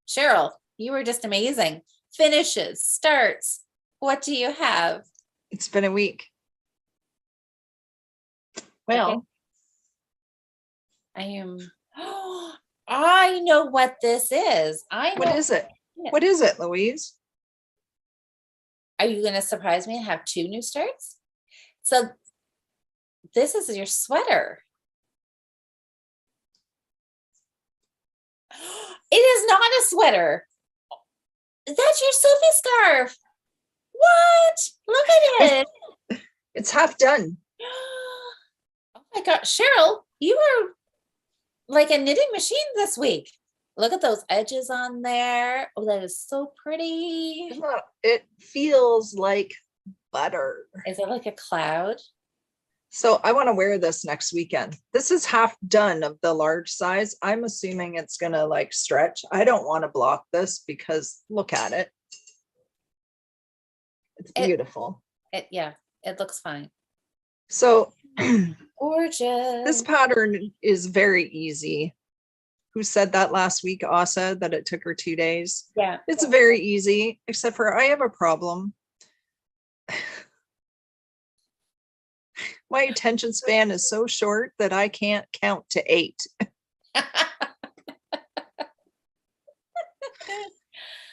Cheryl, you were just amazing. Finishes, starts. What do you have? It's been a week. Okay. Well, I am. I know what this is. I know. what is it? Yeah. What is it, Louise? Are you going to surprise me and have 2 new starts? So this is your sweater. It is not a sweater. That's your Sophie scarf. What? Look at it. It's half done. Oh my God, Cheryl, you are like a knitting machine this week. Look at those edges on there. Oh, that is so pretty. It feels like butter. Is it like a cloud? So I want to wear this next weekend. This is half done of the large size. I'm assuming it's going to like stretch. I don't want to block this because look at it. It's beautiful. Yeah, it looks fine. So Gorgeous. this pattern is very easy. Who said that last week? Asa, that it took her 2 days. Yeah. It's very easy, except for I have a problem. My attention span is so short that I can't count to 8.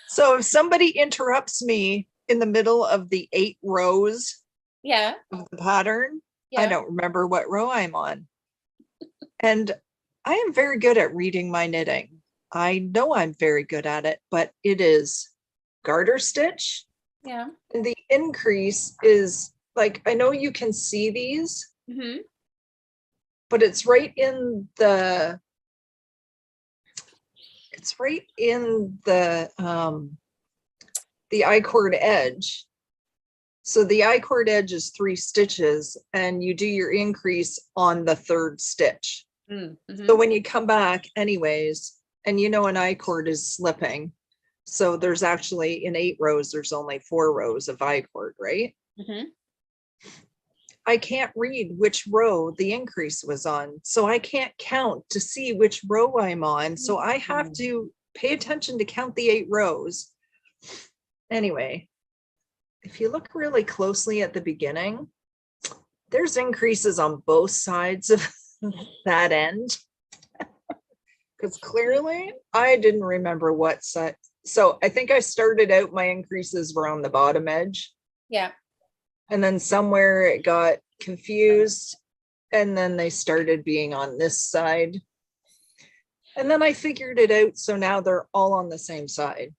So if somebody interrupts me in the middle of the 8 rows Yeah. of the pattern, Yeah. I don't remember what row I'm on. And I am very good at reading my knitting. I know I'm very good at it, but it is garter stitch. Yeah. And the increase is like, I know you can see these, but it's right in the I-cord edge. So the I-cord edge is 3 stitches and you do your increase on the 3rd stitch. So when you come back anyways, and you know an I-cord is slipping, so there's actually in 8 rows, there's only 4 rows of I-cord, right? I can't read which row the increase was on. So I can't count to see which row I'm on. So I have to pay attention to count the 8 rows. Anyway, if you look really closely at the beginning, there's increases on both sides of that end. Because clearly I didn't remember what side. So I think I started out, my increases were on the bottom edge. Yeah. And then somewhere it got confused. And then they started being on this side. And then I figured it out. So now they're all on the same side.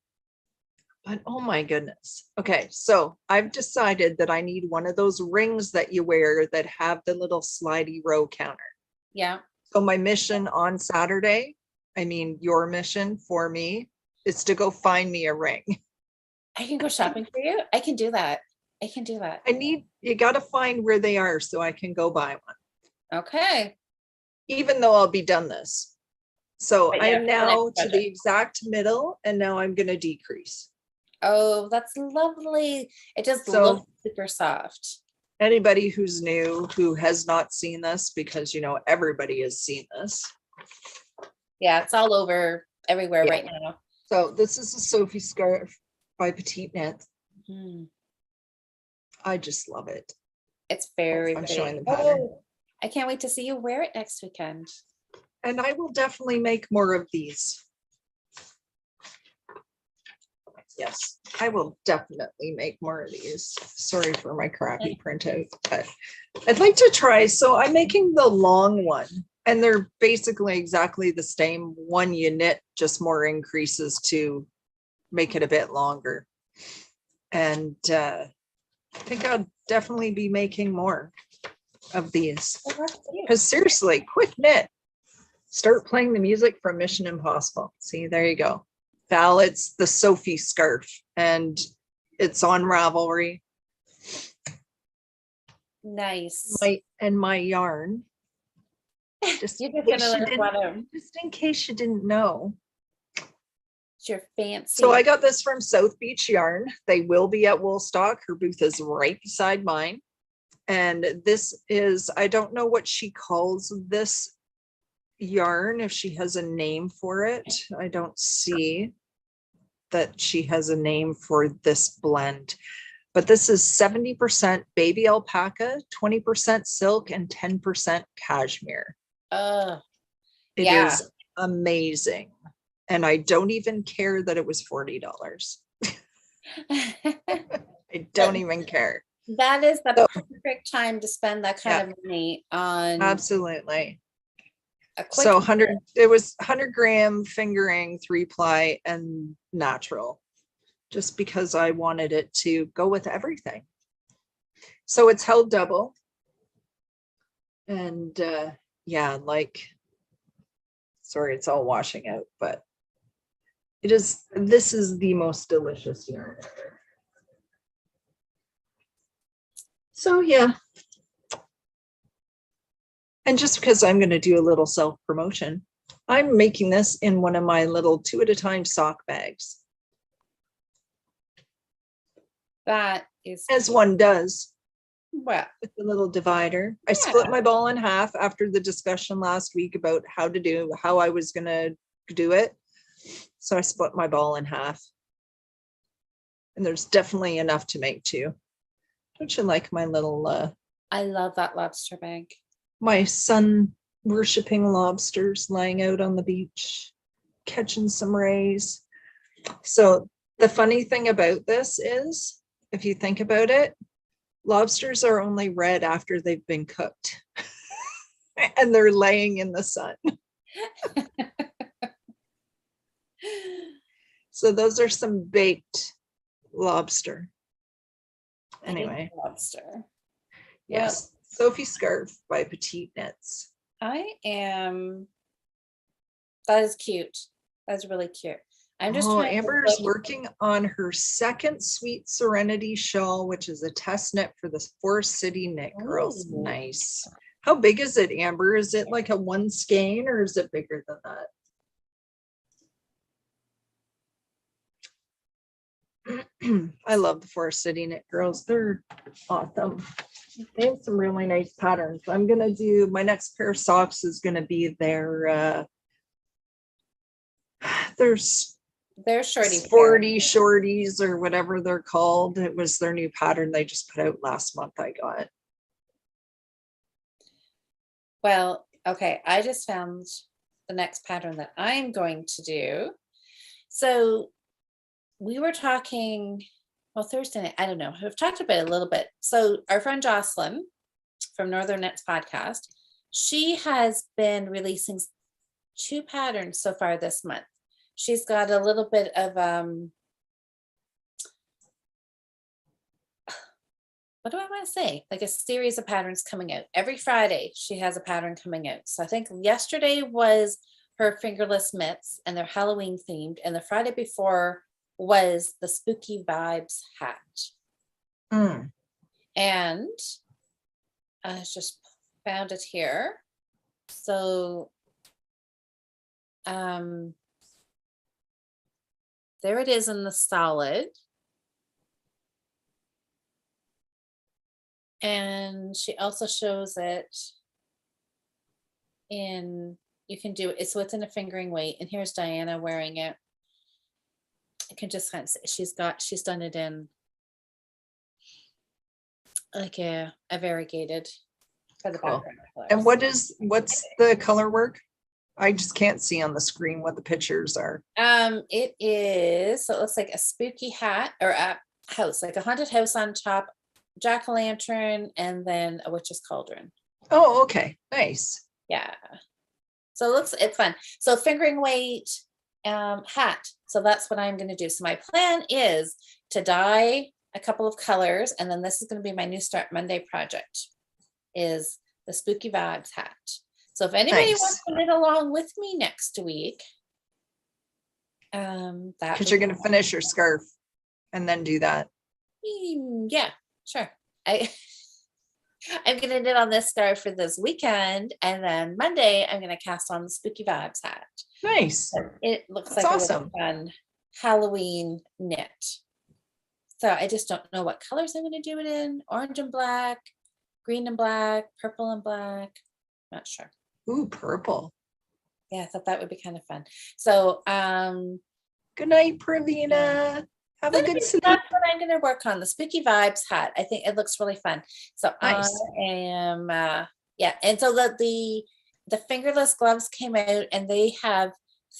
But oh my goodness. Okay, so I've decided that I need one of those rings that you wear that have the little slidey row counter. Yeah. So my mission on Saturday, I mean, your mission for me is to go find me a ring. I can go shopping for you. I can do that. You got to find where they are so I can go buy one. Okay. Even though I'll be done this. So But I yeah, am for the now next to the project. exact middle and now I'm going to decrease. Oh, that's lovely. It just So- looks super soft. Anybody who's new, who has not seen this, because you know everybody has seen this. Yeah, it's all over everywhere Yeah. right now. So this is a Sophie scarf by Petite Knit. I just love it. It's very I'm pretty. showing the pattern. Oh, I can't wait to see you wear it next weekend. And I will definitely make more of these. Yes, I will definitely make more of these. Sorry for my crappy printout, but I'd like to try. So I'm making the long one and they're basically exactly the same. One you knit, just more increases to make it a bit longer. And I think I'll definitely be making more of these. Because seriously, quick knit. Start playing the music from Mission Impossible. See, there you go. Val, it's the Sophie scarf and it's on Ravelry. Nice. My yarn. Just You're in just case gonna let us just in case you didn't know, It's your fancy. So I got this from South Beach Yarn. They will be at Woolstock. Her booth is right beside mine. And this is, I don't know what she calls this yarn, if she has a name for it. I don't see that she has a name for this blend. But this is 70% baby alpaca, 20% silk, and 10% cashmere. It yeah. is amazing. And I don't even care that it was $40. I don't even care. That is the perfect time to spend that kind of money on. Absolutely. A quick So 100, it was 100 gram fingering, 3-ply, and natural, just because I wanted it to go with everything. So it's held double. And yeah, like, sorry, it's all washing out, but it is, this is the most delicious yarn ever. So yeah. And just because I'm going to do a little self-promotion, I'm making this in one of my little 2 at a time sock bags. That is, as one does. Well, with the little divider. I split my ball in half after the discussion last week about how I was going to do it. So I split my ball in half. And there's definitely enough to make 2. Don't you like my little I love that lobster bag. My son worshiping lobsters lying out on the beach, catching some rays. So the funny thing about this is, if you think about it, lobsters are only red after they've been cooked and they're laying in the sun. So those are some baked lobster. Anyway. Lobster. Yes. Well, Sophie scarf by Petite Knits. That is cute. That's really cute. I'm just trying Amber's working on her second Sweet Serenity shawl, which is a test knit for the Forest City Knit Girls. Ooh. Nice. How big is it, Amber? Is it like a 1 skein or is it bigger than that? I love the Forest City Knit Girls. They're awesome. They have some really nice patterns. I'm going to do, my next pair of socks is going to be their sporty shorties or whatever they're called. It was their new pattern they just put out last month. I got. Well, okay. I just found the next pattern that I'm going to do. So we were talking, well, Thursday night, I don't know. We've talked about it a little bit. So our friend Jocelyn from Northern Knits podcast, she has been releasing 2 patterns so far this month. She's got a little bit of, what do I want to say? Like a series of patterns coming out. Every Friday, she has a pattern coming out. So I think yesterday was her fingerless mitts and they're Halloween themed. And the Friday before was the Spooky Vibes hat. And I just found it here. So, there it is in the solid. And she also shows it in, you can do it, so it's in a fingering weight. And here's Diana wearing it. I can just kind of see she's done it in like a variegated for the background colors. And what's the color work? I just can't see on the screen what the pictures are. It is, so it looks like a spooky hat or a house, like a haunted house on top, jack-o'-lantern, and then a witch's cauldron. Oh, okay. Nice. Yeah. So it's fun. So fingering weight hat. So that's what I'm going to do. So my plan is to dye a couple of colors, and then this is going to be my New Start Monday project, is the Spooky Vibes hat. So if anybody wants to knit along with me next week, because you're going to finish your scarf and then do that. Yeah, sure. I'm going to knit on this scarf for this weekend, and then Monday I'm going to cast on the Spooky Vibes hat. Nice. It looks That's like awesome. a really fun Halloween knit. So I just don't know what colors I'm going to do it in. Orange and black, green and black, purple and black. Not sure. Ooh, purple. Yeah, I thought that would be kind of fun. So good night, Pravina. Have a good sleep. That's what I'm going to work on, the Spooky Vibes hat. I think it looks really fun. So nice. I am, yeah. And so the fingerless gloves came out, and they have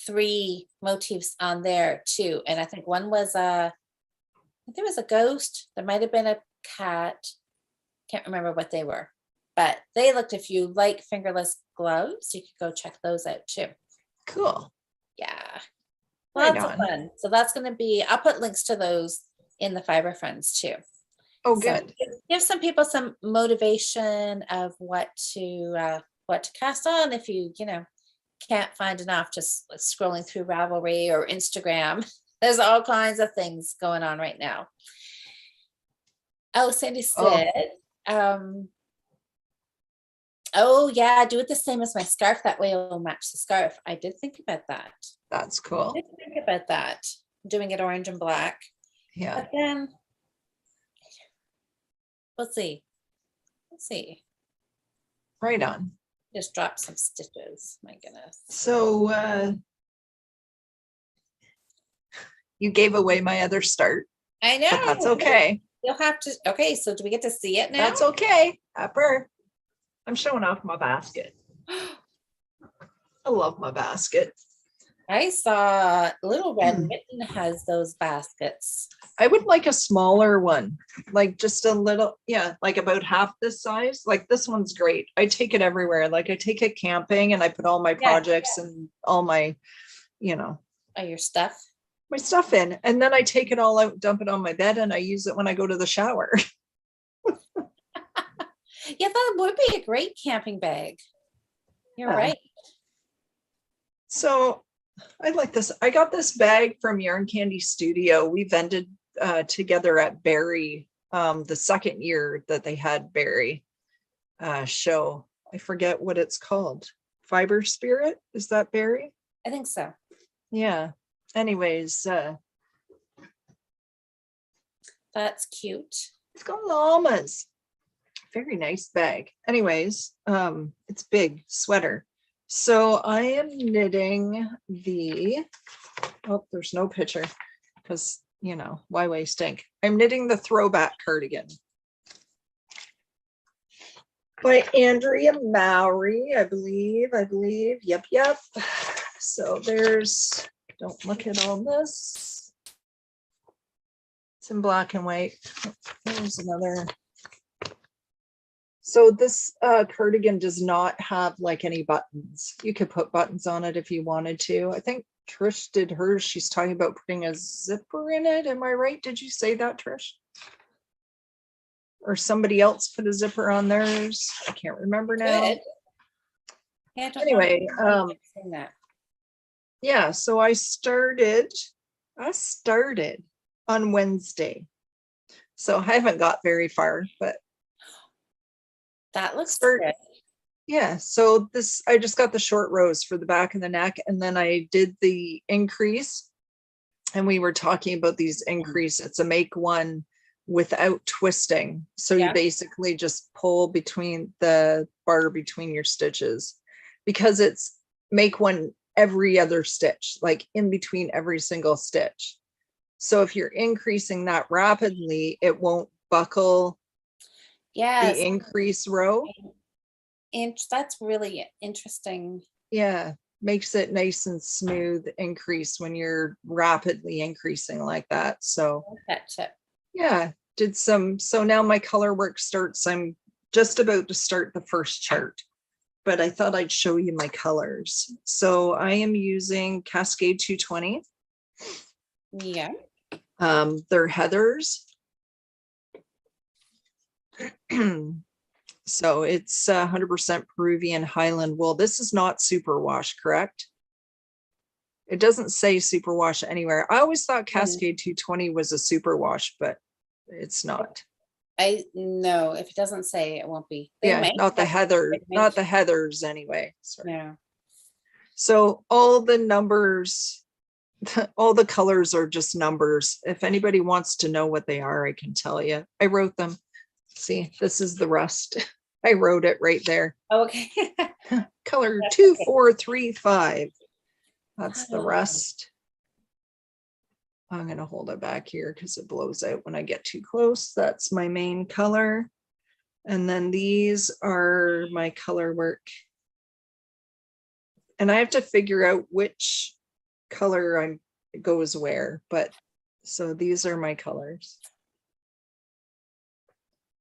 3 motifs on there too. And I think one was there was a ghost. There might have been a cat. Can't remember what they were, but they looked, if you like fingerless gloves, you could go check those out too. Cool. Yeah. Right Lots of on. fun. So that's going to be, I'll put links to those in the Fibre Friends too. Oh, So good. give some people some motivation of what to cast on if you can't find enough, just scrolling through Ravelry or Instagram. There's all kinds of things going on right now. Oh, Sandy said, oh yeah, do it the same as my scarf. That way it'll match the scarf. I did think about that. That's cool. I did think about that. Doing it orange and black. Yeah. But then, let's see. Right on. Just drop some stitches. My goodness. So you gave away my other start. I know. But that's okay. You'll have to. Okay, so do we get to see it now? That's okay. Upper. I'm showing off my basket. I love my basket. I saw Little Red Mitten has those baskets. I would like a smaller one, like just a little, yeah, like about half this size. Like this one's great. I take it everywhere. Like I take it camping and I put all my projects and all my, Oh, your stuff. My stuff in, and then I take it all out, dump it on my bed, and I use it when I go to the shower. Yeah, that would be a great camping bag. You're right. So I like this. I got this bag from Yarn Candy Studio. We vended together at Barry the second year that they had Barry show. I forget what it's called. Fiber Spirit? Is that Barry? I think so. Yeah. Anyways, that's cute. It's got llamas. Very nice bag. Anyways, it's big sweater. So I am knitting there's no picture because why waste ink? I'm knitting the throwback cardigan by Andrea Mowry, I believe. Yep. So don't look at all this. It's in black and white. There's another. So this cardigan does not have like any buttons. You could put buttons on it if you wanted to. I think Trish did hers. She's talking about putting a zipper in it. Am I right? Did you say that, Trish? Or somebody else put a zipper on theirs? I can't remember now. Good. Yeah, anyway, yeah, so I started on Wednesday. So I haven't got very far, but that looks good. Yeah, so I just got the short rows for the back and the neck, and then I did the increase, and we were talking about these increase. It's a make one without twisting. So you basically just pull between the bar between your stitches, because it's make one every other stitch, like in between every single stitch. So if you're increasing that rapidly, it won't buckle the increase row. That's really interesting. Yeah, makes it nice and smooth increase when you're rapidly increasing like that. So that tip. Yeah, did some. So now my color work starts. I'm just about to start the first chart, but I thought I'd show you my colors. So I am using Cascade 220. Yeah. They're heathers. So it's 100% Peruvian Highland wool. This is not superwash, correct? It doesn't say superwash anywhere. I always thought Cascade 220 was a superwash, but it's not. I know if it doesn't say, it won't be. Not the heathers anyway. Sorry. Yeah. So all the numbers all the colors are just numbers. If anybody wants to know what they are, I can tell you. I wrote them. See, this is the rust. I wrote it right there. Okay. Color That's 2435. That's the Oh. rust. I'm going to hold it back here because it blows out when I get too close. That's my main color. And then these are my color work. And I have to figure out which color goes where, but so these are my colors.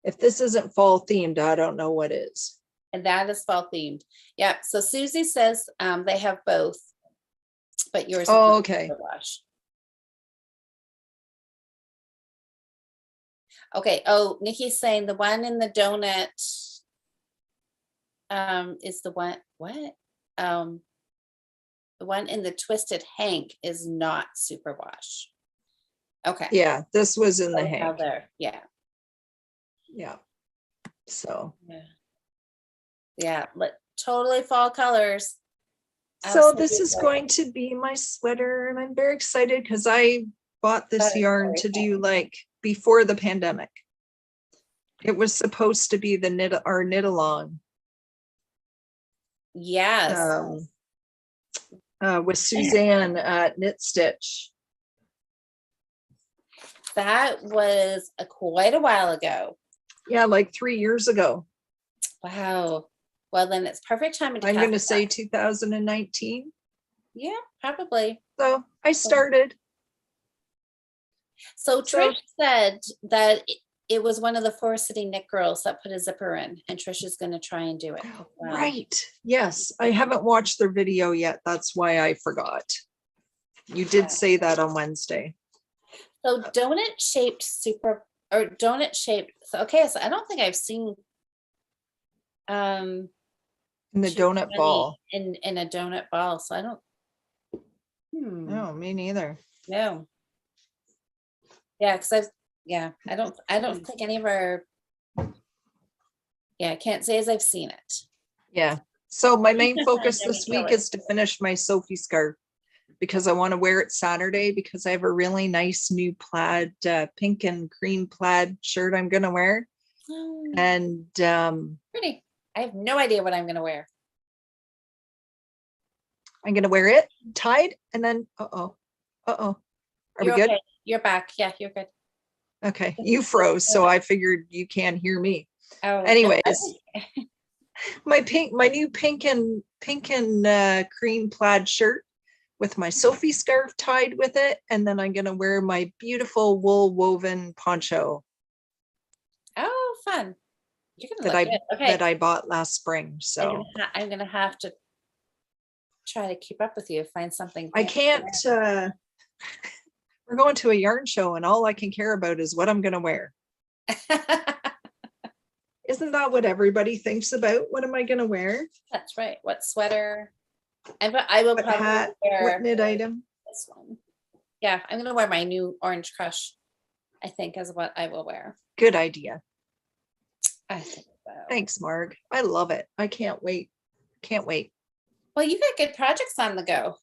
If this isn't fall themed, I don't know what is. And that is fall themed. Yeah. So Susie says they have both, but yours. Oh, okay. Wash. Okay. Oh, Nikki's saying the one in the donut is the one. What? The one in the twisted hank is not superwash. Okay. Yeah, this was in the hank. There. Yeah. Yeah. So. Yeah. Totally fall colors. So this is going to be my sweater, and I'm very excited because I bought this yarn to do like before the pandemic. It was supposed to be the our knit along. Yes. With Suzanne at Knit Stitch. That was quite a while ago. Yeah, like 3 years ago. Wow. Well, then it's perfect timing. I'm going to say 2019. Yeah, probably. So I started. So Trish said that it was one of the Forest City Knit girls that put a zipper in, and Trish is going to try and do it. Right. Yes. I haven't watched their video yet. That's why I forgot. You did say that on Wednesday. So donut shaped donut shaped. So, okay. So I don't think I've seen in the donut ball. In a donut ball. So I don't. No, me neither. No. Yeah, because I don't think any of our. Yeah, I can't say as I've seen it. Yeah. So my main focus this week is to finish my Sophie scarf because I want to wear it Saturday because I have a really nice new plaid, pink and cream plaid shirt I'm going to wear. And pretty. I have no idea what I'm going to wear. I'm going to wear it tied and then, Are we good? Okay. You're back. Yeah, you're good. Okay. You froze. So I figured you can't hear me. Oh, anyways, my new pink and cream plaid shirt with my Sophie scarf tied with it. And then I'm going to wear my beautiful wool woven poncho. Oh, fun. You're gonna that I bought last spring. So I'm gonna have to try to keep up with you, find something. I can't we're going to a yarn show and all I can care about is what I'm gonna wear. Isn't that what everybody thinks about? What am I gonna wear? That's right. What sweater? I will probably wear what knit item? This one. Yeah, I'm gonna wear my new Orange Crush, I think, is what I will wear. Good idea. I think so. Thanks, Marg. I love it. I can't wait. Can't wait. Well, you got good projects on the go.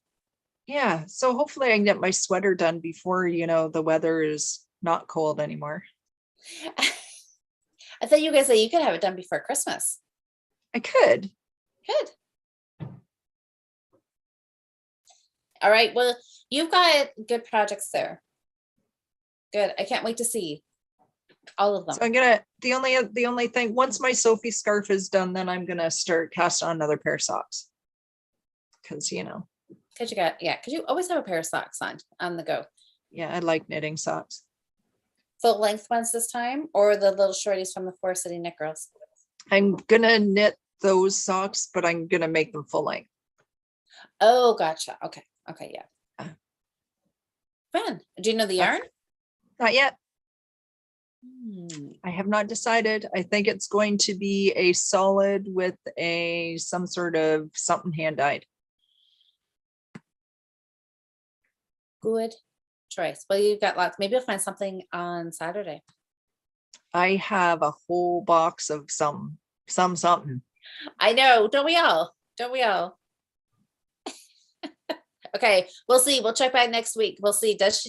Yeah. So hopefully I can get my sweater done before, the weather is not cold anymore. I thought you guys said you could have it done before Christmas. I could. Good. All right. Well, you've got good projects there. Good. I can't wait to see all of them. So I'm gonna the only thing once my Sophie scarf is done, then I'm gonna start cast on another pair of socks. Because because you always have a pair of socks on the go. Yeah, I like knitting socks. Full length ones this time, or the little shorties from the Forest City Knit Girls? I'm gonna knit those socks, but I'm gonna make them full length. Oh, gotcha. Okay, yeah. Fun. Do you know the yarn? Not yet. I have not decided. I think it's going to be a solid with some sort of something hand dyed. Good choice. Well, you've got lots. Maybe you'll find something on Saturday. I have a whole box of something. I know. Don't we all? Okay, we'll see. We'll check back next week. We'll see. Does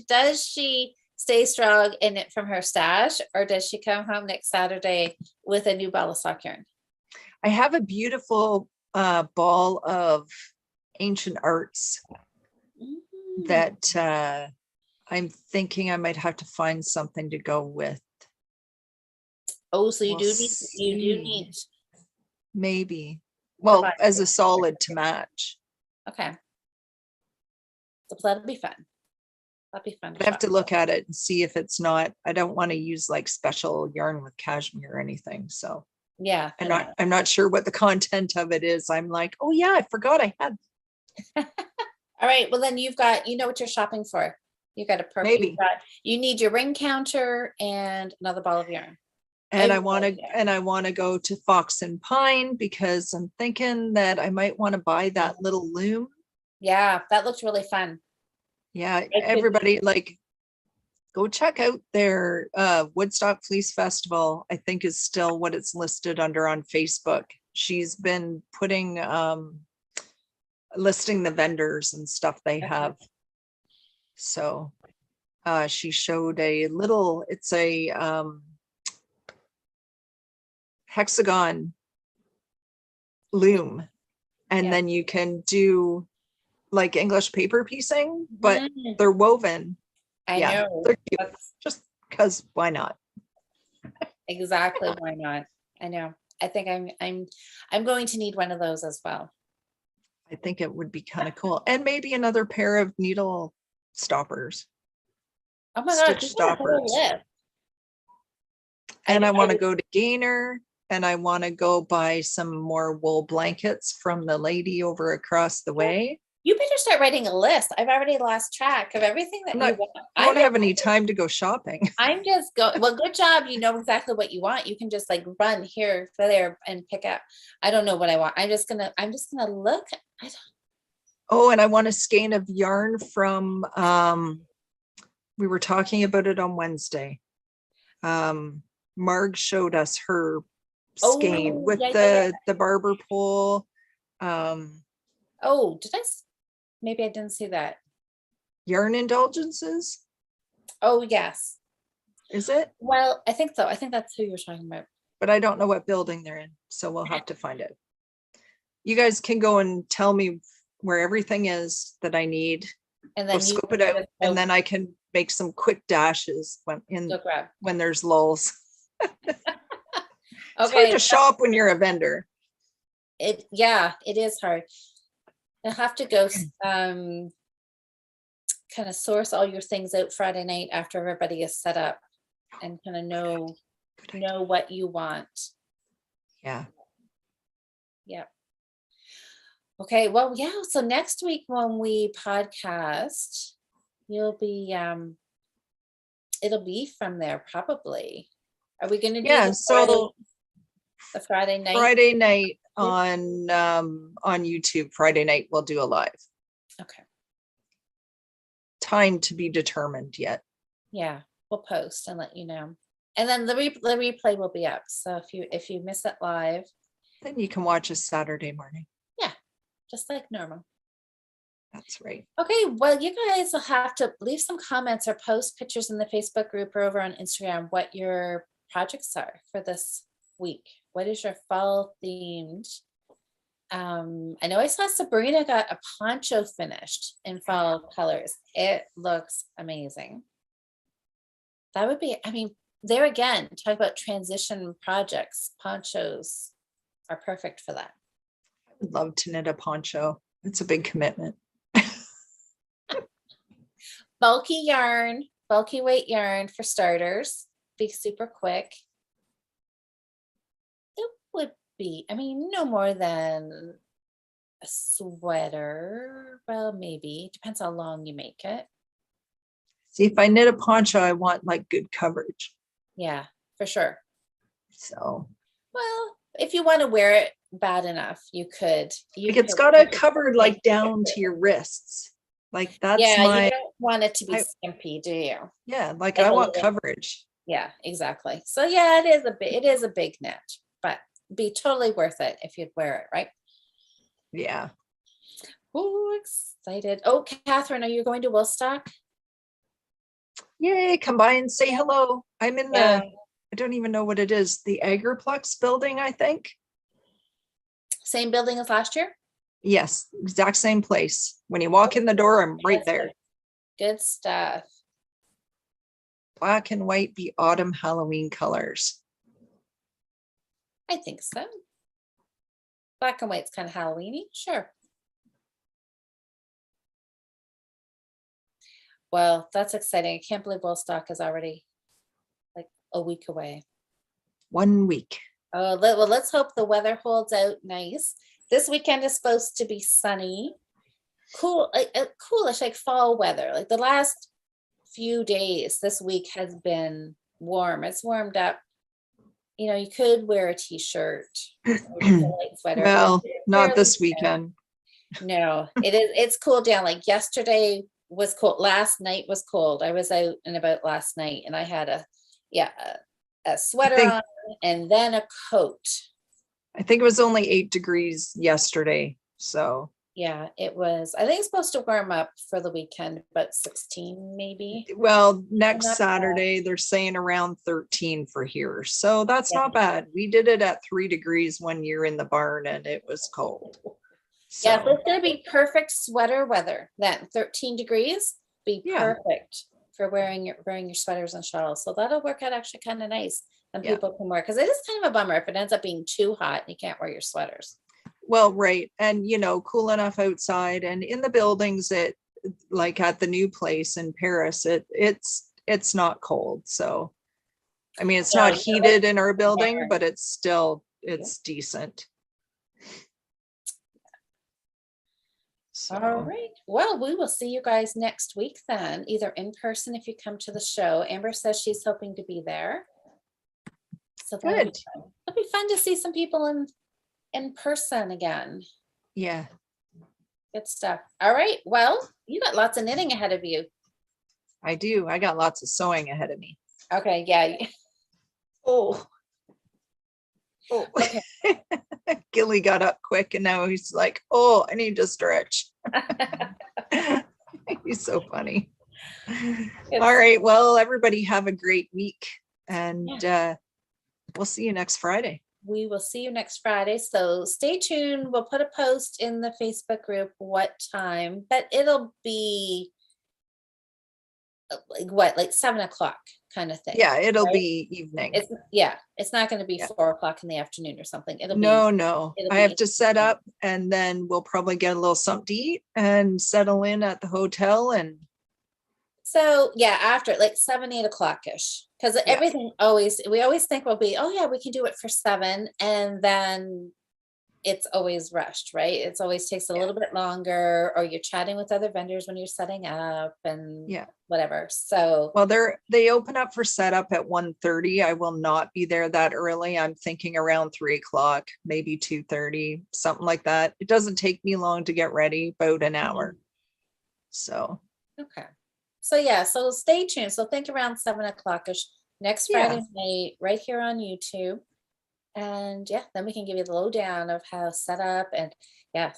she stay strong in it from her stash, or does she come home next Saturday with a new ball of sock yarn? I have a beautiful ball of ancient arts that I'm thinking I might have to find something to go with. Oh, so you We'll do need maybe. Well, buy as a something. solid to match. Okay. So that'll be fun. That'll be fun. I have to look at it and see if it's not, I don't want to use like special yarn with cashmere or anything. So Yeah. I'm not sure what the content of it is. I'm like, oh yeah, I forgot I had. All right. Well, then you know what you're shopping for. You got a perfect. Maybe. You need your ring counter and another ball of yarn. And I want to go to Fox and Pine because I'm thinking that I might want to buy that little loom. Yeah, that looks really fun. Yeah, everybody like go check out their Woodstock Fleece Festival. I think is still what it's listed under on Facebook. She's been putting listing the vendors and stuff they have. So she showed it's a hexagon loom, and then you can do like English paper piecing, but they're woven. I know. They're cute. Just because why not? Exactly, why not? I know. I think I'm going to need one of those as well. I think it would be kind of cool. And maybe another pair of needle stoppers. Oh my God, stitch stoppers. And I want to go to Gainer, and I want to go buy some more wool blankets from the lady over across the way. You better start writing a list. I've already lost track of everything that you want. I don't have any time to go shopping. I'm just going, well, good job. You know exactly what you want. You can just like run here, there, and pick up. I don't know what I want. I'm just gonna look. Oh, and I want a skein of yarn from, we were talking about it on Wednesday. Marg showed us her skein with the barber pole. Oh, maybe I didn't see that. Yarn Indulgences? Oh, yes. Is it? Well, I think so. I think that's who you're talking about. But I don't know what building they're in, so we'll have to find it. You guys can go and tell me where everything is that I need. And then we'll scope it out, and then I can make some quick dashes when there's lulls. It's hard to shop when you're a vendor. It is hard. You'll have to go kind of source all your things out Friday night after everybody is set up and kind of know what you want. Yeah. Yeah. Okay, well, yeah, so next week when we podcast, it'll be from there probably. Are we going to do the Friday night? Friday night on YouTube. Friday night we'll do a live. Okay. Time to be determined yet. Yeah, we'll post and let you know. And then the replay will be up. So if you miss it live, then you can watch us Saturday morning. Yeah, just like normal. That's right. Okay, well, you guys will have to leave some comments or post pictures in the Facebook group or over on Instagram what your projects are for this week. What is your fall themed? I know I saw Sabrina got a poncho finished in fall colors. It looks amazing. That would be, I mean, there again, talk about transition projects. Ponchos are perfect for that. I would love to knit a poncho. It's a big commitment. Bulky yarn, bulky weight yarn for starters. Be super quick. It would be, I mean, no more than a sweater. Well, maybe. Depends how long you make it. See, if I knit a poncho, I want like good coverage. Yeah, for sure. So. Well, if you want to wear it bad enough, you could. It's got a covered like down to your wrists. Like that's you don't want it to be skimpy, do you? Yeah, like I want coverage. Yeah, exactly. So yeah, it is a big knit, but be totally worth it if you'd wear it, right? Yeah. Oh, excited. Oh, Catherine, are you going to Woodstock? Yay, come by and say hello. I'm in Yeah. I don't even know what it is, the Agriplex building, I think. Same building as last year? Yes, exact same place. When you walk in the door, I'm right there. Good stuff. Black and white be autumn Halloween colors. I think so. Black and white's kind of Halloweeny, sure. Well, that's exciting. I can't believe Woodstock is already like a week away. 1 week. Oh, well, let's hope the weather holds out nice. This weekend is supposed to be sunny, cool, coolish, like fall weather. Like the last few days this week has been warm. It's warmed up. You know, you could wear a t-shirt or just a light sweater. Well, not fairly this weekend. No, it's cooled down. Like yesterday was cold. Last night was cold. I was out and about last night and I had a sweater on and then a coat. I think it was only 8 degrees yesterday. So yeah, it was. I think it's supposed to warm up for the weekend, but 16 maybe. Well, next Saturday they're saying around 13 for here. So that's not bad. We did it at 3 degrees one year in the barn and it was cold. So. Yeah, so it's going to be perfect sweater weather then. 13 degrees be perfect for wearing your sweaters and shawls. So that'll work out actually kind of nice. And people can wear, because it is kind of a bummer if it ends up being too hot and you can't wear your sweaters. Well, right. And, cool enough outside and in the buildings, like at the new place in Paris, it's not cold. So, I mean, it's not heated in our building, but it's decent. So. All right. Well, we will see you guys next week then, either in person if you come to the show. Amber says she's hoping to be there. So good. It'll be fun to see some people in person again. Yeah. Good stuff. All right. Well, you got lots of knitting ahead of you. I do. I got lots of sewing ahead of me. Okay. Yeah. Oh. Okay. Gilly got up quick and now he's like, oh, I need to stretch. He's so funny. All right. Well, everybody have a great week and we'll see you next Friday. We will see you next Friday. So stay tuned. We'll put a post in the Facebook group what time, but it'll be like 7 o'clock kind of thing. Yeah, it'll be evening. It's not going to be 4 o'clock in the afternoon or something. No. I have to set up and then we'll probably get a little something to eat and settle in at the hotel. And so after like 7, 8 o'clock ish, because everything we always think we'll be, we can do it for 7, and then it's always rushed, right? It's always takes a little bit longer, or you're chatting with other vendors when you're setting up and whatever. So they open up for setup at 1:30. I will not be there that early. I'm thinking around 3 o'clock, maybe 2:30, something like that. It doesn't take me long to get ready, about an hour. So okay. So stay tuned. So think around 7 o'clock-ish next Friday night, right here on YouTube. And then we can give you the lowdown of how set up and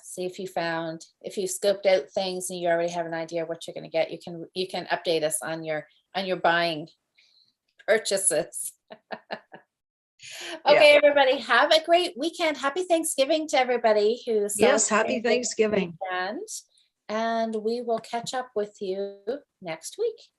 see if you scoped out things and you already have an idea of what you're going to get. You can update us on your buying purchases. Okay, everybody, have a great weekend. Happy Thanksgiving to everybody who's happy Thanksgiving. And we will catch up with you next week.